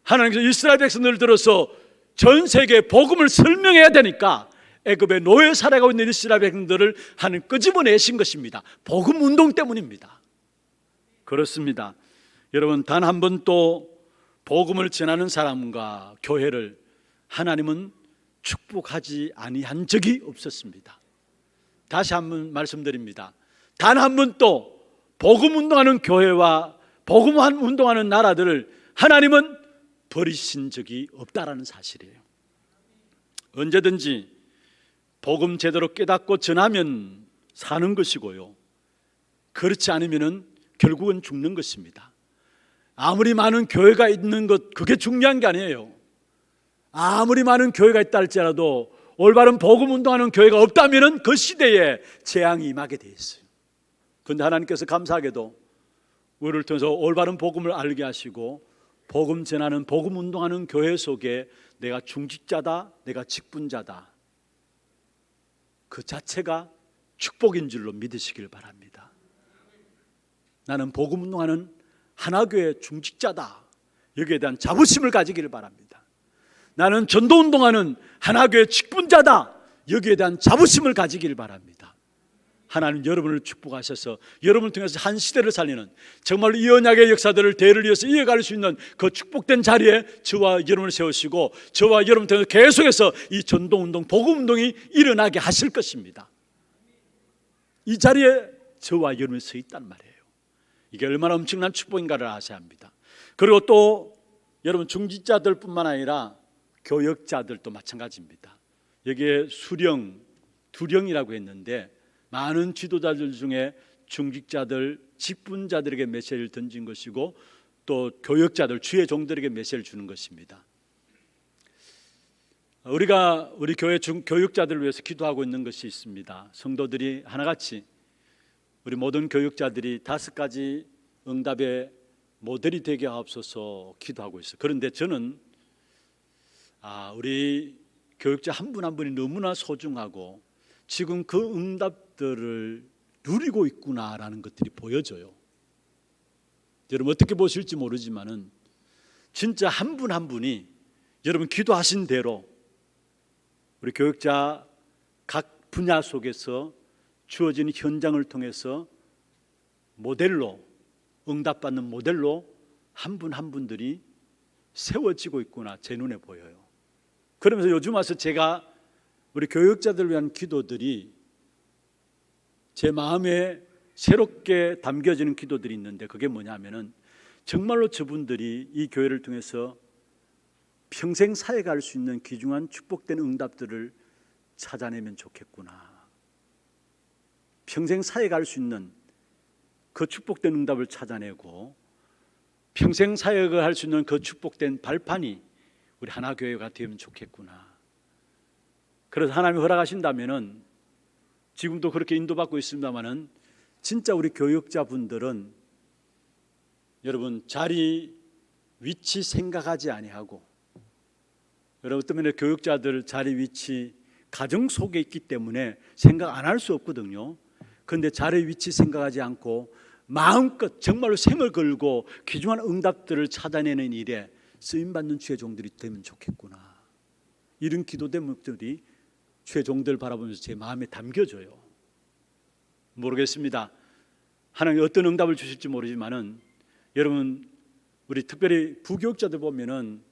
하나님께서 이스라엘 백성들을 들어서 전 세계에 복음을 설명해야 되니까 애굽의 노예 살아가고 있는 이스라엘 백성들을 하나님 끄집어내신 것입니다. 복음 운동 때문입니다. 그렇습니다. 여러분, 단 한 번도 복음을 전하는 사람과 교회를 하나님은 축복하지 아니한 적이 없었습니다. 다시 한번 말씀드립니다. 단 한 번도 복음 운동하는 교회와 복음 운동하는 나라들을 하나님은 버리신 적이 없다라는 사실이에요. 언제든지 복음 제대로 깨닫고 전하면 사는 것이고요, 그렇지 않으면 결국은 죽는 것입니다. 아무리 많은 교회가 있는 것, 그게 중요한 게 아니에요. 아무리 많은 교회가 있다 할지라도 올바른 복음 운동하는 교회가 없다면 그 시대에 재앙이 임하게 돼 있어요. 그런데 하나님께서 감사하게도 우리를 통해서 올바른 복음을 알게 하시고 복음 전하는, 복음 운동하는 교회 속에 내가 중직자다, 내가 직분자다, 그 자체가 축복인 줄로 믿으시길 바랍니다. 나는 복음 운동하는 하나교회 중직자다, 여기에 대한 자부심을 가지기를 바랍니다. 나는 전도 운동하는 하나교회 직분자다, 여기에 대한 자부심을 가지기를 바랍니다. 하나님 여러분을 축복하셔서 여러분을 통해서 한 시대를 살리는, 정말로 이 언약의 역사들을 대를 이어서 이어갈 수 있는 그 축복된 자리에 저와 여러분을 세우시고 저와 여러분 통해서 계속해서 이 전도운동, 복음운동이 일어나게 하실 것입니다. 이 자리에 저와 여러분이 서 있단 말이에요. 이게 얼마나 엄청난 축복인가를 아셔야 합니다. 그리고 또 여러분, 중직자들 뿐만 아니라 교역자들도 마찬가지입니다. 여기에 수령, 두령이라고 했는데 많은 지도자들 중에 중직자들, 직분자들에게 메시지를 던진 것이고 또 교역자들, 주의 종들에게 메시지를 주는 것입니다. 우리가 우리 교회 교역자들을 위해서 기도하고 있는 것이 있습니다. 성도들이 하나같이 우리 모든 교역자들이 5가지 응답의 모델이 되게 하옵소서 기도하고 있어요. 그런데 저는 우리 교역자 한 분 한 분이 너무나 소중하고 지금 그 응답들을 누리고 있구나라는 것들이 보여져요. 여러분 어떻게 보실지 모르지만은 진짜 한 분 한 분이 여러분 기도하신 대로 우리 교역자 각 분야 속에서 주어진 현장을 통해서 모델로, 응답받는 모델로 한 분 한 분들이 세워지고 있구나, 제 눈에 보여요. 그러면서 요즘 와서 제가 우리 교역자들을 위한 기도들이 제 마음에 새롭게 담겨지는 기도들이 있는데, 그게 뭐냐면은 정말로 저분들이 이 교회를 통해서 평생 사역할 수 있는 귀중한 축복된 응답들을 찾아내면 좋겠구나, 평생 사역할 수 있는 그 축복된 응답을 찾아내고 평생 사역을 할 수 있는 그 축복된 발판이 우리 하나교회가 되면 좋겠구나. 그래서 하나님이 허락하신다면은 지금도 그렇게 인도받고 있습니다만은 진짜 우리 교역자분들은 여러분 자리, 위치 생각하지 아니하고, 여러분 때문에 교역자들 자리, 위치 가정 속에 있기 때문에 생각 안 할 수 없거든요. 그런데 자리, 위치 생각하지 않고 마음껏 정말로 생을 걸고 귀중한 응답들을 찾아내는 일에 쓰임받는 주의 종들이 되면 좋겠구나. 이런 기도된 목적이 주의 종들 바라보면서 제 마음에 담겨져요. 모르겠습니다. 하나님 어떤 응답을 주실지 모르지만은 여러분, 우리 특별히 부교육자들 보면은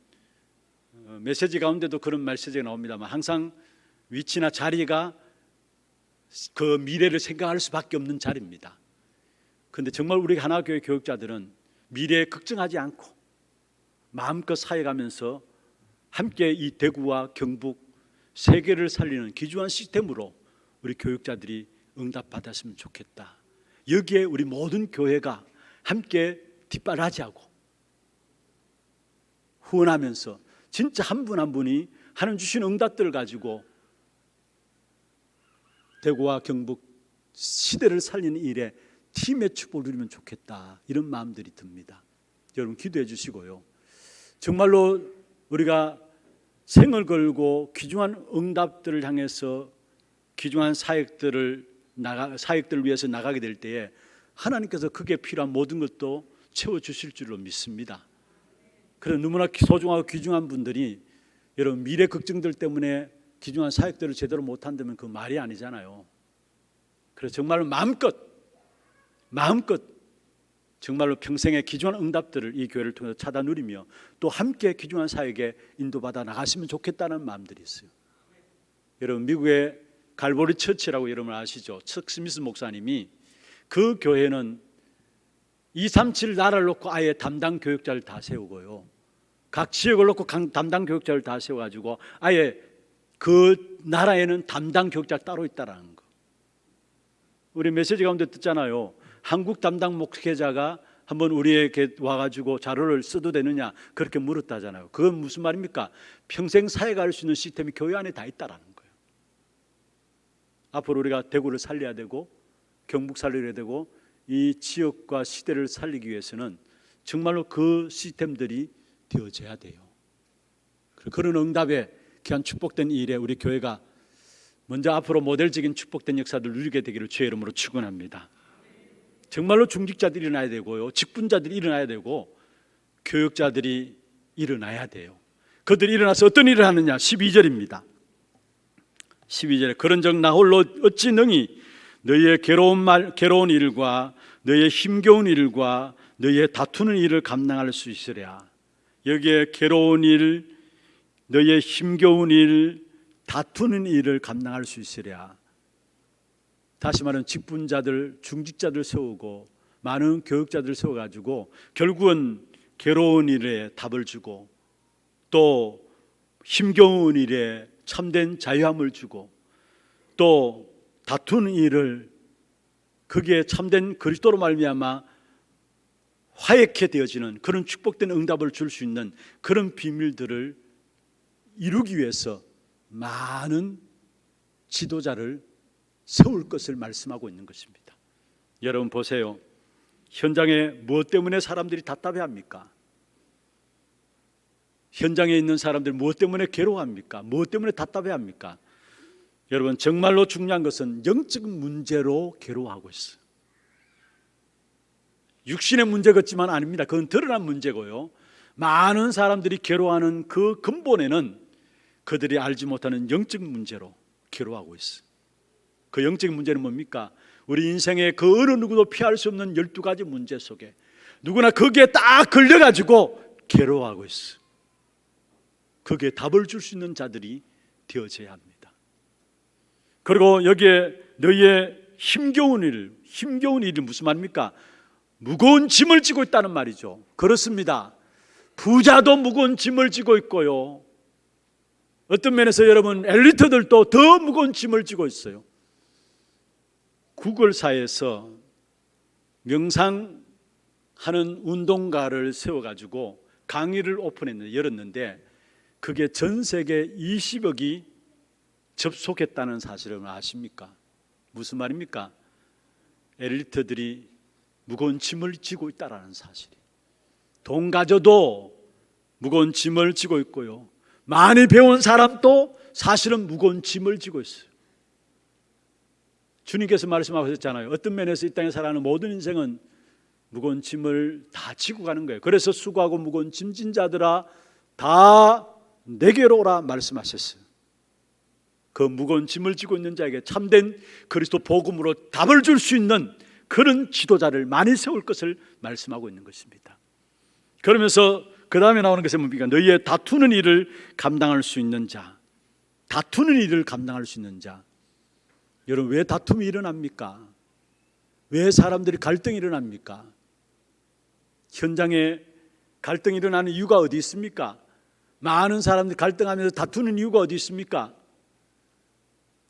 메시지 가운데도 그런 메시지가 나옵니다만 항상 위치나 자리가 그 미래를 생각할 수밖에 없는 자리입니다. 그런데 정말 우리 하나교회 교육자들은 미래에 걱정하지 않고 마음껏 사역하면서 함께 이 대구와 경북, 세계를 살리는 귀중한 시스템으로 우리 교육자들이 응답받았으면 좋겠다. 여기에 우리 모든 교회가 함께 뒷바라지하고 후원하면서 진짜 한 분 한 분이 하나님 주신 응답들을 가지고 대구와 경북 시대를 살리는 일에 팀의 축복을 누리면 좋겠다, 이런 마음들이 듭니다. 여러분 기도해 주시고요, 정말로 우리가 생을 걸고 귀중한 응답들을 향해서 귀중한 사역들을 위해서 나가게 될 때에 하나님께서 그게 필요한 모든 것도 채워주실 줄로 믿습니다. 그래서 너무나 소중하고 귀중한 분들이 여러분 미래 걱정들 때문에 귀중한 사역들을 제대로 못한다면 그 말이 아니잖아요. 그래서 정말로 마음껏 정말로 평생의 귀중한 응답들을 이 교회를 통해서 찾아 누리며 또 함께 귀중한 사역에 인도받아 나가시면 좋겠다는 마음들이 있어요. 여러분 미국의 갈보리 처치라고 여러분 아시죠? 척 스미스 목사님이 그 교회는 237 나라를 놓고 아예 담당 교육자를 다 세우고요, 각 지역을 놓고 담당 교육자를 다 세워가지고 아예 그 나라에는 담당 교육자가 따로 있다라는 거. 우리 메시지 가운데 듣잖아요. 한국 담당 목회자가 한번 우리에게 와가지고 자료를 써도 되느냐 그렇게 물었다잖아요. 그건 무슨 말입니까? 평생 사회가 할 수 있는 시스템이 교회 안에 다 있다라는 거예요. 앞으로 우리가 대구를 살려야 되고 경북 살려야 되고 이 지역과 시대를 살리기 위해서는 정말로 그 시스템들이 되어져야 돼요. 그런 응답에 귀한 축복된 일에 우리 교회가 먼저 앞으로 모델적인 축복된 역사를 누리게 되기를 주의 이름으로 축원합니다. 정말로 중직자들이 일어나야 되고요, 직분자들이 일어나야 되고 교육자들이 일어나야 돼요. 그들이 일어나서 어떤 일을 하느냐? 12절입니다. 12절에 그런즉 나 홀로 어찌 능히 너희의 괴로운 일과 너희의 힘겨운 일과 너희의 다투는 일을 감당할 수 있으랴. 여기에 괴로운 일, 너희의 힘겨운 일, 다투는 일을 감당할 수 있으랴. 다시 말하면 직분자들, 중직자들 세우고 많은 교육자들 세워가지고 결국은 괴로운 일에 답을 주고 또 힘겨운 일에 참된 자유함을 주고 또 다투는 일을 거기에 참된 그리스도로 말미암아 화해케 되어지는 그런 축복된 응답을 줄 수 있는 그런 비밀들을 이루기 위해서 많은 지도자를 세울 것을 말씀하고 있는 것입니다. 여러분 보세요. 현장에 무엇 때문에 사람들이 답답해합니까? 현장에 있는 사람들 무엇 때문에 괴로워합니까? 무엇 때문에 답답해합니까? 여러분 정말로 중요한 것은 영적 문제로 괴로워하고 있어요. 육신의 문제 같지만 아닙니다. 그건 드러난 문제고요. 많은 사람들이 괴로워하는 그 근본에는 그들이 알지 못하는 영적 문제로 괴로워하고 있어요. 그 영적 문제는 뭡니까? 우리 인생의 그 어느 누구도 피할 수 없는 12가지 문제 속에 누구나 거기에 딱 걸려가지고 괴로워하고 있어요. 거기에 답을 줄 수 있는 자들이 되어져야 합니다. 그리고 여기에 너희의 힘겨운 일이 무슨 말입니까? 무거운 짐을 지고 있다는 말이죠. 그렇습니다. 부자도 무거운 짐을 지고 있고요, 어떤 면에서 여러분 엘리트들도 더 무거운 짐을 지고 있어요. 구글사에서 명상하는 운동가를 세워가지고 강의를 열었는데 그게 전 세계 20억이 접속했다는 사실을 아십니까? 무슨 말입니까? 엘리트들이 무거운 짐을 지고 있다는 사실이. 돈 가져도 무거운 짐을 지고 있고요, 많이 배운 사람도 사실은 무거운 짐을 지고 있어요. 주님께서 말씀하셨잖아요. 어떤 면에서 이 땅에 살아가는 모든 인생은 무거운 짐을 다 지고 가는 거예요. 그래서 수고하고 무거운 짐진 자들아 다 내게로 오라 말씀하셨어요. 그 무거운 짐을 지고 있는 자에게 참된 그리스도 복음으로 답을 줄 수 있는 그런 지도자를 많이 세울 것을 말씀하고 있는 것입니다. 그러면서 그 다음에 나오는 것은 뭡니까? 너희의 다투는 일을 감당할 수 있는 자. 다투는 일을 감당할 수 있는 자. 여러분 왜 다툼이 일어납니까? 왜 사람들이 갈등이 일어납니까? 현장에 갈등이 일어나는 이유가 어디 있습니까? 많은 사람들이 갈등하면서 다투는 이유가 어디 있습니까?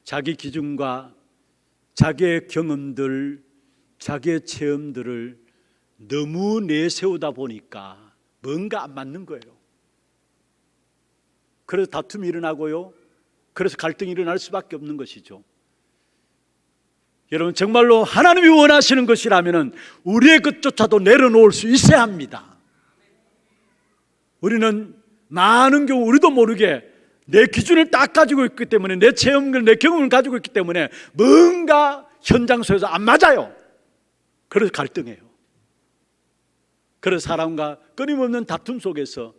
자기 기준과 자기의 경험들, 자기의 체험들을 너무 내세우다 보니까 뭔가 안 맞는 거예요. 그래서 다툼이 일어나고요, 그래서 갈등이 일어날 수밖에 없는 것이죠. 여러분 정말로 하나님이 원하시는 것이라면 우리의 것조차도 내려놓을 수 있어야 합니다. 우리는 많은 경우 우리도 모르게 내 기준을 딱 가지고 있기 때문에, 내 체험을, 내 경험을 가지고 있기 때문에 뭔가 현장 속에서 안 맞아요. 그래서 갈등해요. 그래서 사람과 끊임없는 다툼 속에서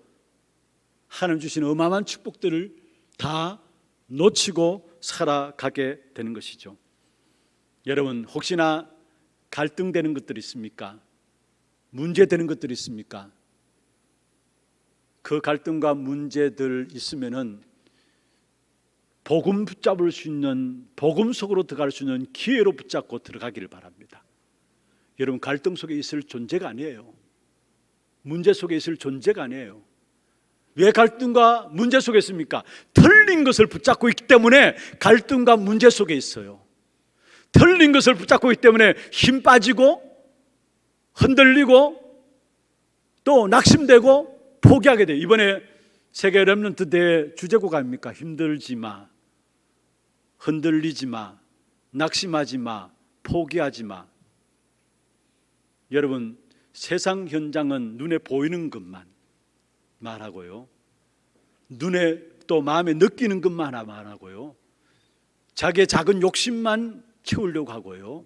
하나님 주신 어마어마한 축복들을 다 놓치고 살아가게 되는 것이죠. 여러분 혹시나 갈등되는 것들이 있습니까? 문제되는 것들이 있습니까? 그 갈등과 문제들 있으면은 복음 붙잡을 수 있는, 복음 속으로 들어갈 수 있는 기회로 붙잡고 들어가기를 바랍니다. 여러분 갈등 속에 있을 존재가 아니에요. 문제 속에 있을 존재가 아니에요. 왜 갈등과 문제 속에 있습니까? 틀린 것을 붙잡고 있기 때문에 갈등과 문제 속에 있어요. 틀린 것을 붙잡고 있기 때문에 힘 빠지고 흔들리고 또 낙심되고 포기하게 돼요. 이번에 세계 렘넌트 대회 주제곡 아닙니까? 힘들지 마, 흔들리지 마, 낙심하지 마, 포기하지 마. 여러분, 세상 현장은 눈에 보이는 것만 말하고요, 눈에 또 마음에 느끼는 것만 말하고요, 자기의 작은 욕심만 채우려고 하고요,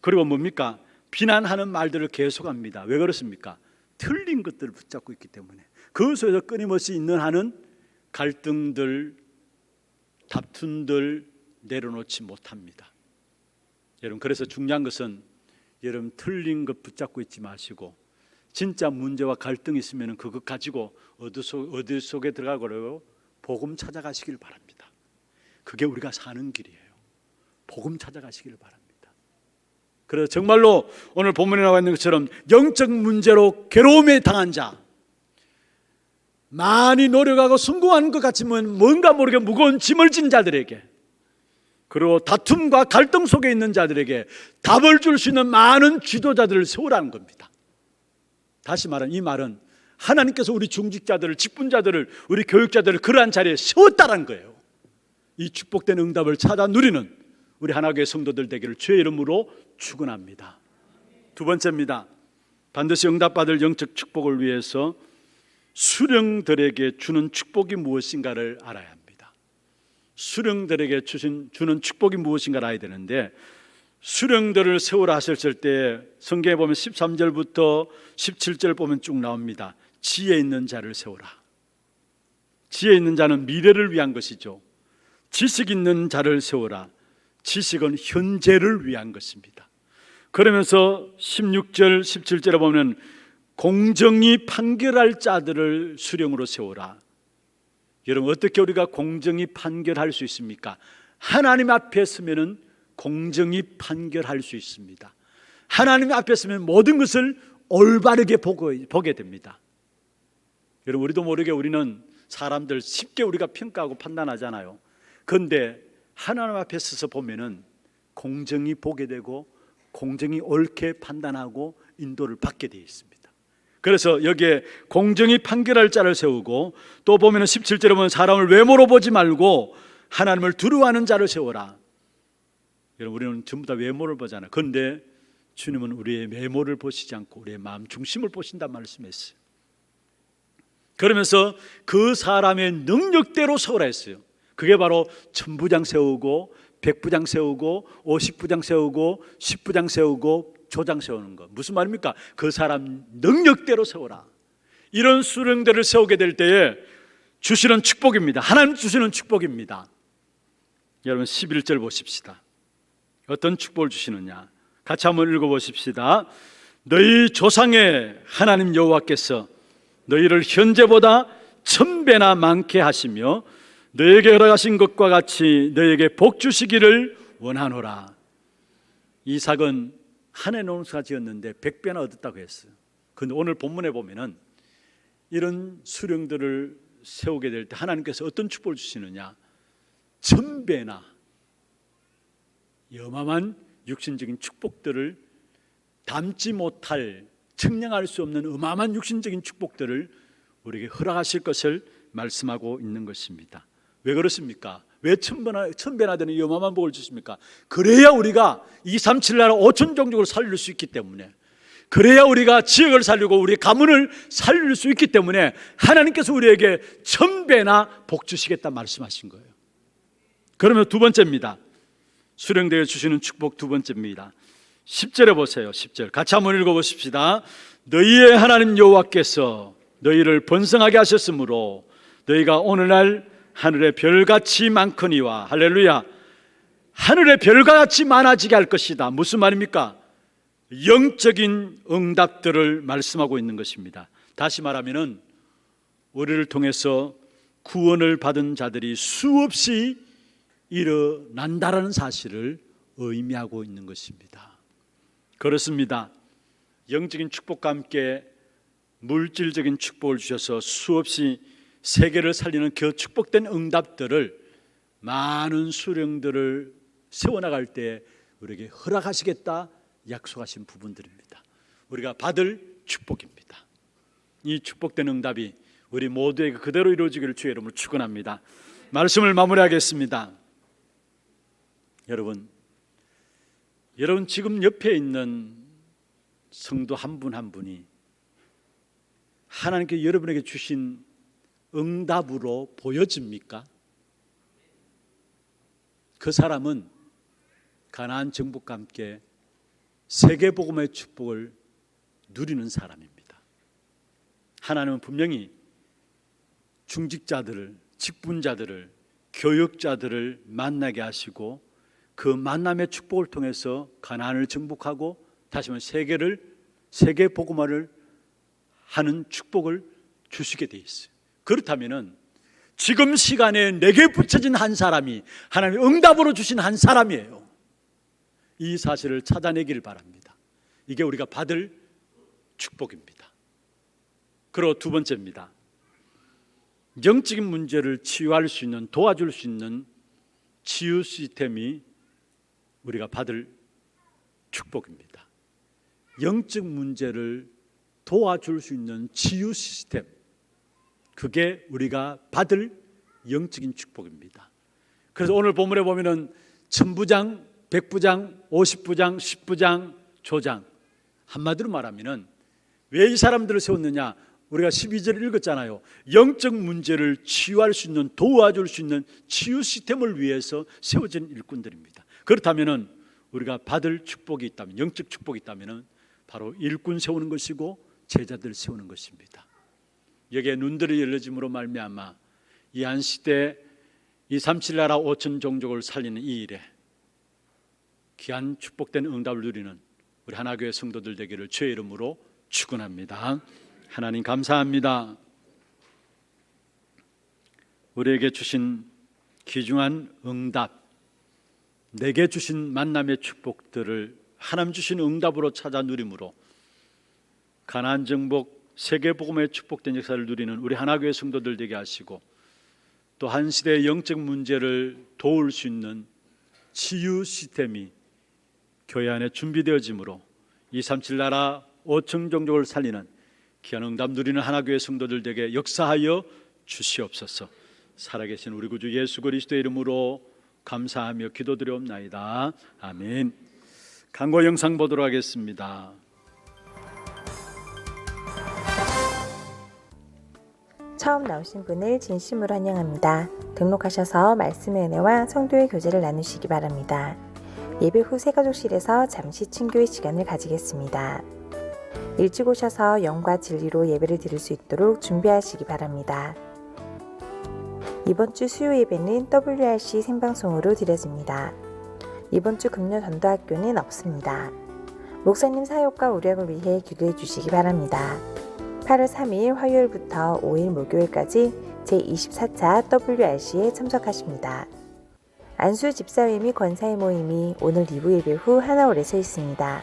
그리고 뭡니까? 비난하는 말들을 계속합니다. 왜 그렇습니까? 틀린 것들을 붙잡고 있기 때문에. 그 속에서 끊임없이 있는 한은 갈등들, 다툼들 내려놓지 못합니다. 여러분, 그래서 중요한 것은 여러분 틀린 것 붙잡고 있지 마시고 진짜 문제와 갈등이 있으면 그것 가지고 어디 속에 들어가고 복음 찾아가시길 바랍니다. 그게 우리가 사는 길이에요. 복음 찾아가시길 바랍니다. 그래서 정말로 오늘 본문에 나와 있는 것처럼 영적 문제로 괴로움에 당한 자, 많이 노력하고 성공하는 것 같지만 뭔가 모르게 무거운 짐을 진 자들에게, 그리고 다툼과 갈등 속에 있는 자들에게 답을 줄 수 있는 많은 지도자들을 세우라는 겁니다. 다시 말하면 이 말은 하나님께서 우리 중직자들을, 직분자들을, 우리 교육자들을 그러한 자리에 세웠다는 거예요. 이 축복된 응답을 찾아 누리는 우리 하나교회 성도들 되기를 주의 이름으로 축원합니다. 두 번째입니다. 반드시 응답받을 영적 축복을 위해서 수령들에게 주는 축복이 무엇인가를 알아야 합니다. 수령들에게 주는 축복이 무엇인가를 알아야 되는데, 수령들을 세우라 하셨을 때 성경에 보면 13절부터 17절 보면 쭉 나옵니다. 지혜 있는 자를 세우라. 지혜 있는 자는 미래를 위한 것이죠. 지식 있는 자를 세우라. 지식은 현재를 위한 것입니다. 그러면서 16절 17절에 보면 공정히 판결할 자들을 수령으로 세우라. 여러분, 어떻게 우리가 공정히 판결할 수 있습니까? 하나님 앞에 서면은 공정히 판결할 수 있습니다. 하나님 앞에 서면 모든 것을 올바르게 보게 됩니다. 여러분, 우리도 모르게 우리는 사람들 쉽게 우리가 평가하고 판단하잖아요. 그런데 하나님 앞에 서서 보면은 공정히 보게 되고 공정히 옳게 판단하고 인도를 받게 되어 있습니다. 그래서 여기에 공정히 판결할 자를 세우고, 또 보면은 17절에 보면 사람을 외모로 보지 말고 하나님을 두려워하는 자를 세워라. 여러분, 우리는 전부 다 외모를 보잖아요. 그런데 주님은 우리의 외모를 보시지 않고 우리의 마음 중심을 보신다 말씀했어요. 그러면서 그 사람의 능력대로 세우라 했어요. 그게 바로 천부장 세우고 100부장 세우고 50부장 세우고 10부장 세우고 조장 세우는 것. 무슨 말입니까? 그 사람 능력대로 세우라. 이런 수령들을 세우게 될 때에 주시는 축복입니다. 하나님 주시는 축복입니다. 여러분, 11절 보십시다. 어떤 축복을 주시느냐? 같이 한번 읽어보십시다. 너희 조상의 하나님 여호와께서 너희를 현재보다 1000배나 많게 하시며 너에게 허락하신 것과 같이 너에게 복 주시기를 원하노라. 이삭은 한 해 농사 지었는데 100배나 얻었다고 했어요. 그런데 오늘 본문에 보면은 이런 수령들을 세우게 될 때 하나님께서 어떤 축복을 주시느냐? 1000배나 어마어마한 육신적인 축복들을, 담지 못할, 측량할 수 없는 어마어마한 육신적인 축복들을 우리에게 허락하실 것을 말씀하고 있는 것입니다. 왜 그렇습니까? 왜 1000배나 되는 이 어마어마한 복을 주십니까? 그래야 우리가 237 나라 5천 종족을 살릴 수 있기 때문에, 그래야 우리가 지역을 살리고 우리 가문을 살릴 수 있기 때문에 하나님께서 우리에게 1000배나 복 주시겠다 말씀하신 거예요. 그러면 두 번째입니다. 수령되어 주시는 축복 두 번째입니다. 10절에 보세요. 10절 같이 한번 읽어보십시다. 너희의 하나님 여호와께서 너희를 번성하게 하셨으므로 너희가 오늘날 하늘의 별같이 많거니와, 할렐루야, 하늘의 별같이 많아지게 할 것이다. 무슨 말입니까? 영적인 응답들을 말씀하고 있는 것입니다. 다시 말하면은 우리를 통해서 구원을 받은 자들이 수없이 일어난다라는 사실을 의미하고 있는 것입니다. 그렇습니다. 영적인 축복과 함께 물질적인 축복을 주셔서 수없이 세계를 살리는 그 축복된 응답들을 많은 수령들을 세워나갈 때 우리에게 허락하시겠다 약속하신 부분들입니다. 우리가 받을 축복입니다. 이 축복된 응답이 우리 모두에게 그대로 이루어지기를 주의 이름으로 축원합니다. 말씀을 마무리하겠습니다. 여러분 지금 옆에 있는 성도 한 분 한 분이 하나님께 여러분에게 주신 응답으로 보여집니까? 그 사람은 가나안 정복과 함께 세계복음의 축복을 누리는 사람입니다. 하나님은 분명히 중직자들을, 직분자들을, 교역자들을 만나게 하시고 그 만남의 축복을 통해서 가나안을 정복하고 다시 한번 세계복음화를 하는 축복을 주시게 돼 있어요. 그렇다면은 지금 시간에 내게 붙여진 한 사람이 하나님의 응답으로 주신 한 사람이에요. 이 사실을 찾아내기를 바랍니다. 이게 우리가 받을 축복입니다. 그리고 두 번째입니다. 영적인 문제를 치유할 수 있는, 도와줄 수 있는 치유 시스템이 우리가 받을 축복입니다. 영적 문제를 도와줄 수 있는 치유 시스템, 그게 우리가 받을 영적인 축복입니다. 그래서 오늘 본문에 보면은 천부장, 백부장, 50부장, 10부장, 조장, 한마디로 말하면은 왜 이 사람들을 세웠느냐? 우리가 12절을 읽었잖아요. 영적 문제를 치유할 수 있는, 도와줄 수 있는 치유 시스템을 위해서 세워진 일꾼들입니다. 그렇다면은 우리가 받을 축복이 있다면, 영적 축복이 있다면은 바로 일꾼 세우는 것이고 제자들 세우는 것입니다. 여기에 눈들이 열려짐으로 말미암아 이 한 시대 237 나라 5천 종족을 살리는 이 일에 귀한 축복된 응답을 누리는 우리 하나교회 성도들 되기를 주의 이름으로 축원합니다. 하나님 감사합니다. 우리에게 주신 귀중한 응답, 내게 주신 만남의 축복들을 하나님 주신 응답으로 찾아 누림으로 가나안 정복, 세계복음의 축복된 역사를 누리는 우리 하나교회 성도들 되게 하시고 또 한 시대의 영적 문제를 도울 수 있는 치유 시스템이 교회 안에 준비되어지므로 237 나라 5천 종족을 살리는 귀한 응답 누리는 하나교회 성도들 되게 역사하여 주시옵소서. 살아계신 우리 구주 예수 그리스도의 이름으로 감사하며 기도드리옵나이다. 아멘. 강고 영상 보도록 하겠습니다. 처음 나오신 분을 진심으로 환영합니다. 등록하셔서 말씀의 은혜와 성도의 교제를 나누시기 바랍니다. 예배 후 새가족실에서 잠시 친교의 시간을 가지겠습니다. 일찍 오셔서 영과 진리로 예배를 드릴 수 있도록 준비하시기 바랍니다. 이번 주 수요 예배는 WRC 생방송으로 드려집니다. 이번 주 금요 전도학교는 없습니다. 목사님 사역과 우력을 위해 기도해 주시기 바랍니다. 8월 3일 화요일부터 5일 목요일까지 제24차 WRC에 참석하십니다. 안수 집사회 및 권사회 모임이 오늘 2부 예배 후 하나홀에서 있습니다.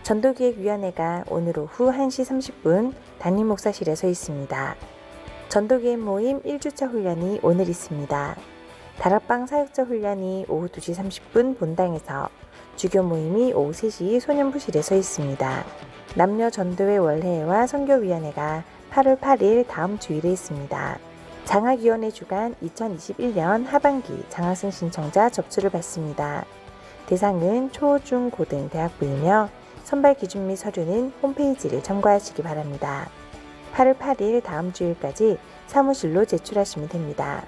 전도기획위원회가 오늘 오후 1시 30분 담임 목사실에서 있습니다. 전도기획 모임 1주차 훈련이 오늘 있습니다. 다락방 사역자 훈련이 오후 2시 30분 본당에서, 주교 모임이 오후 3시 소년부실에서 있습니다. 남녀 전도회 원례회와 선교위원회가 8월 8일 다음 주일에 있습니다. 장학위원회 주간 2021년 하반기 장학생 신청자 접수를 받습니다. 대상은 초, 중, 고등 대학부이며 선발 기준 및 서류는 홈페이지를 참고하시기 바랍니다. 8월 8일 다음 주일까지 사무실로 제출하시면 됩니다.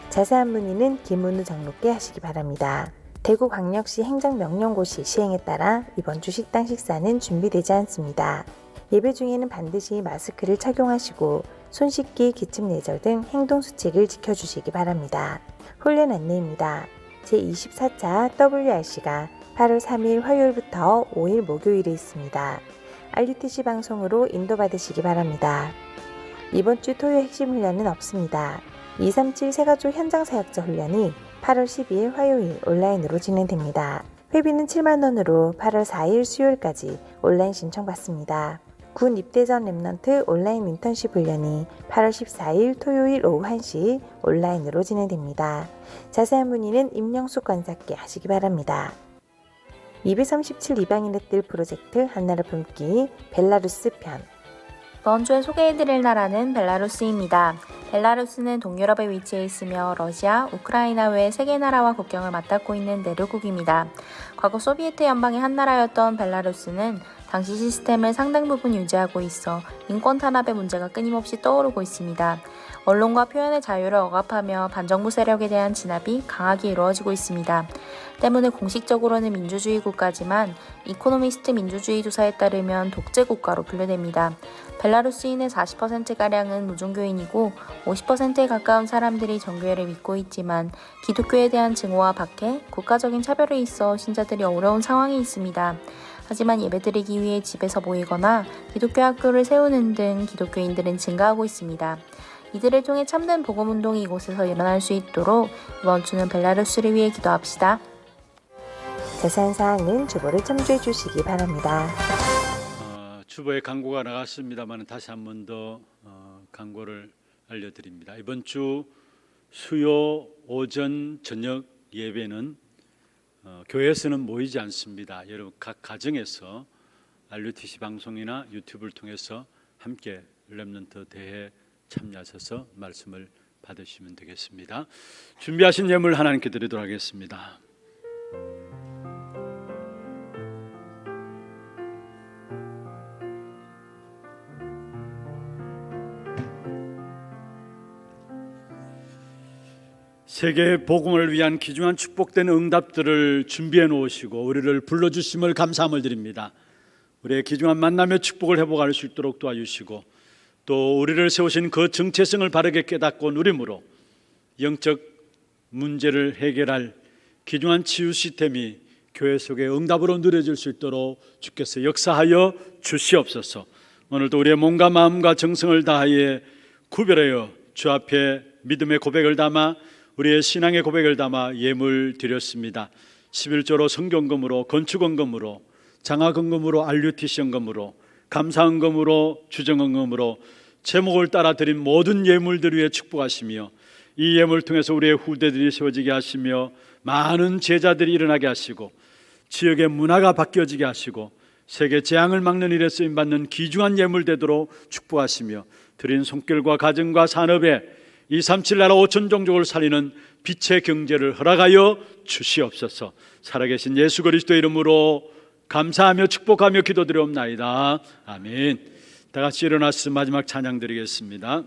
자세한 문의는 김은우 장로께 하시기 바랍니다. 대구광역시 행정명령고시 시행에 따라 이번 주 식당 식사는 준비되지 않습니다. 예배 중에는 반드시 마스크를 착용하시고 손 씻기, 기침 내절 등 행동수칙을 지켜주시기 바랍니다. 훈련 안내입니다. 제24차 WRC가 8월 3일 화요일부터 5일 목요일에 있습니다. RUTC 방송으로 인도받으시기 바랍니다. 이번 주 토요 핵심 훈련은 없습니다. 237 새가족 현장 사역자 훈련이 8월 12일 화요일 온라인으로 진행됩니다. 회비는 7만원으로 8월 4일 수요일까지 온라인 신청받습니다. 군 입대 전 랩넌트 온라인 인턴십 훈련이 8월 14일 토요일 오후 1시 온라인으로 진행됩니다. 자세한 문의는 임영숙 관사께 하시기 바랍니다. 237 이방인의 뜰 프로젝트 한나라 품기 벨라루스 편. 이번 주에 소개해드릴 나라는 벨라루스입니다. 벨라루스는 동유럽에 위치해 있으며 러시아, 우크라이나 외 3개 나라와 국경을 맞닿고 있는 내륙국입니다. 과거 소비에트 연방의 한 나라였던 벨라루스는 당시 시스템을 상당 부분 유지하고 있어 인권 탄압의 문제가 끊임없이 떠오르고 있습니다. 언론과 표현의 자유를 억압하며 반정부 세력에 대한 진압이 강하게 이루어지고 있습니다. 때문에 공식적으로는 민주주의 국가지만 이코노미스트 민주주의 조사에 따르면 독재 국가로 분류됩니다. 벨라루스인의 40%가량은 무종교인이고 50%에 가까운 사람들이 정교회를 믿고 있지만 기독교에 대한 증오와 박해, 국가적인 차별에 있어 신자들이 어려운 상황에 있습니다. 하지만 예배드리기 위해 집에서 모이거나 기독교 학교를 세우는 등 기독교인들은 증가하고 있습니다. 이들을 통해 참된 복음운동이 이곳에서 일어날 수 있도록 이번 주는 벨라루스를 위해 기도합시다. 자세한 사항은 주보를 참조해 주시기 바랍니다. 주보에 광고가 나갔습니다만 다시 한 번 더 광고를 알려드립니다. 이번 주 수요 오전 저녁 예배는 교회에서는 모이지 않습니다. 여러분 각 가정에서 RUTC 방송이나 유튜브를 통해서 함께 렘넌트 대회에 참여하셔서 말씀을 받으시면 되겠습니다. 준비하신 예물 하나님께 드리도록 하겠습니다. 세계 복음을 위한 귀중한 축복된 응답들을 준비해 놓으시고 우리를 불러주심을 감사함을 드립니다. 우리의 귀중한 만남의 축복을 회복할 수 있도록 도와주시고 또 우리를 세우신 그 정체성을 바르게 깨닫고 누림으로 영적 문제를 해결할 귀중한 치유 시스템이 교회 속에 응답으로 누려질 수 있도록 주께서 역사하여 주시옵소서. 오늘도 우리의 몸과 마음과 정성을 다하여 구별하여 주 앞에 믿음의 고백을 담아 우리의 신앙의 고백을 담아 예물 드렸습니다. 11조로 성경금으로, 건축원금으로, 장학원금으로, RUTC 연금으로, 감사헌금으로, 주정헌금으로 제목을 따라 드린 모든 예물들 위에 축복하시며 이 예물을 통해서 우리의 후대들이 세워지게 하시며 많은 제자들이 일어나게 하시고 지역의 문화가 바뀌어지게 하시고 세계 재앙을 막는 일에 쓰임받는 귀중한 예물 되도록 축복하시며 드린 손길과 가정과 산업에 237 나라 5천 종족을 살리는 빛의 경제를 허락하여 주시옵소서. 살아계신 예수 그리스도의 이름으로 감사하며 축복하며 기도드리옵나이다. 아멘. 다 같이 일어나서 마지막 찬양 드리겠습니다.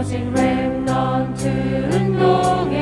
오직 렘넌트 운동에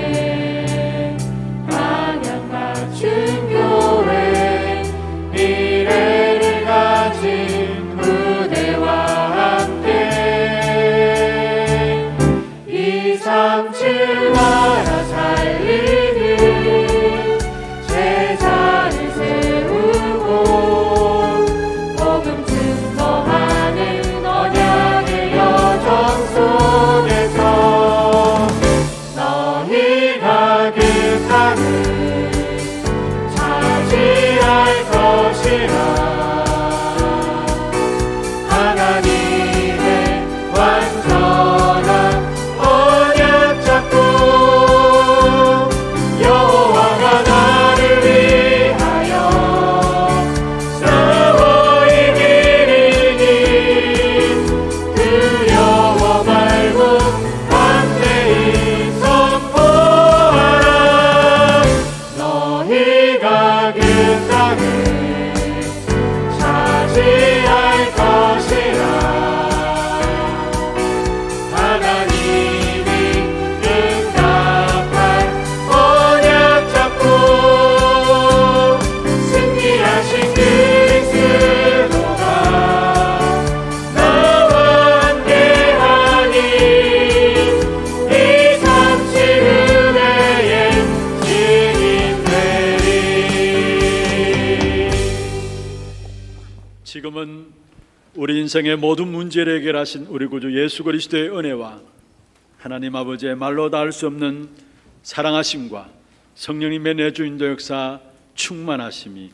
우리 인생의 모든 문제를 해결하신 우리 구주 예수 그리스도의 은혜와 하나님 아버지의 말로 닿을 수 없는 사랑하심과 성령님의 내주 인도 역사 충만하심이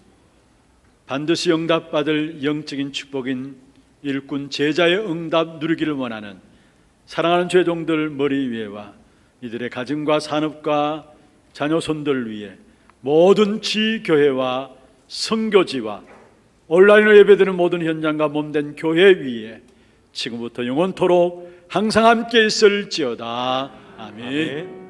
반드시 응답받을 영적인 축복인 일꾼 제자의 응답 누리기를 원하는 사랑하는 죄종들 머리 위에와 이들의 가정과 산업과 자녀손들 위에 모든 지교회와 선교지와 온라인으로 예배드리는 모든 현장과 몸된 교회 위에 지금부터 영원토록 항상 함께 있을지어다. 아멘.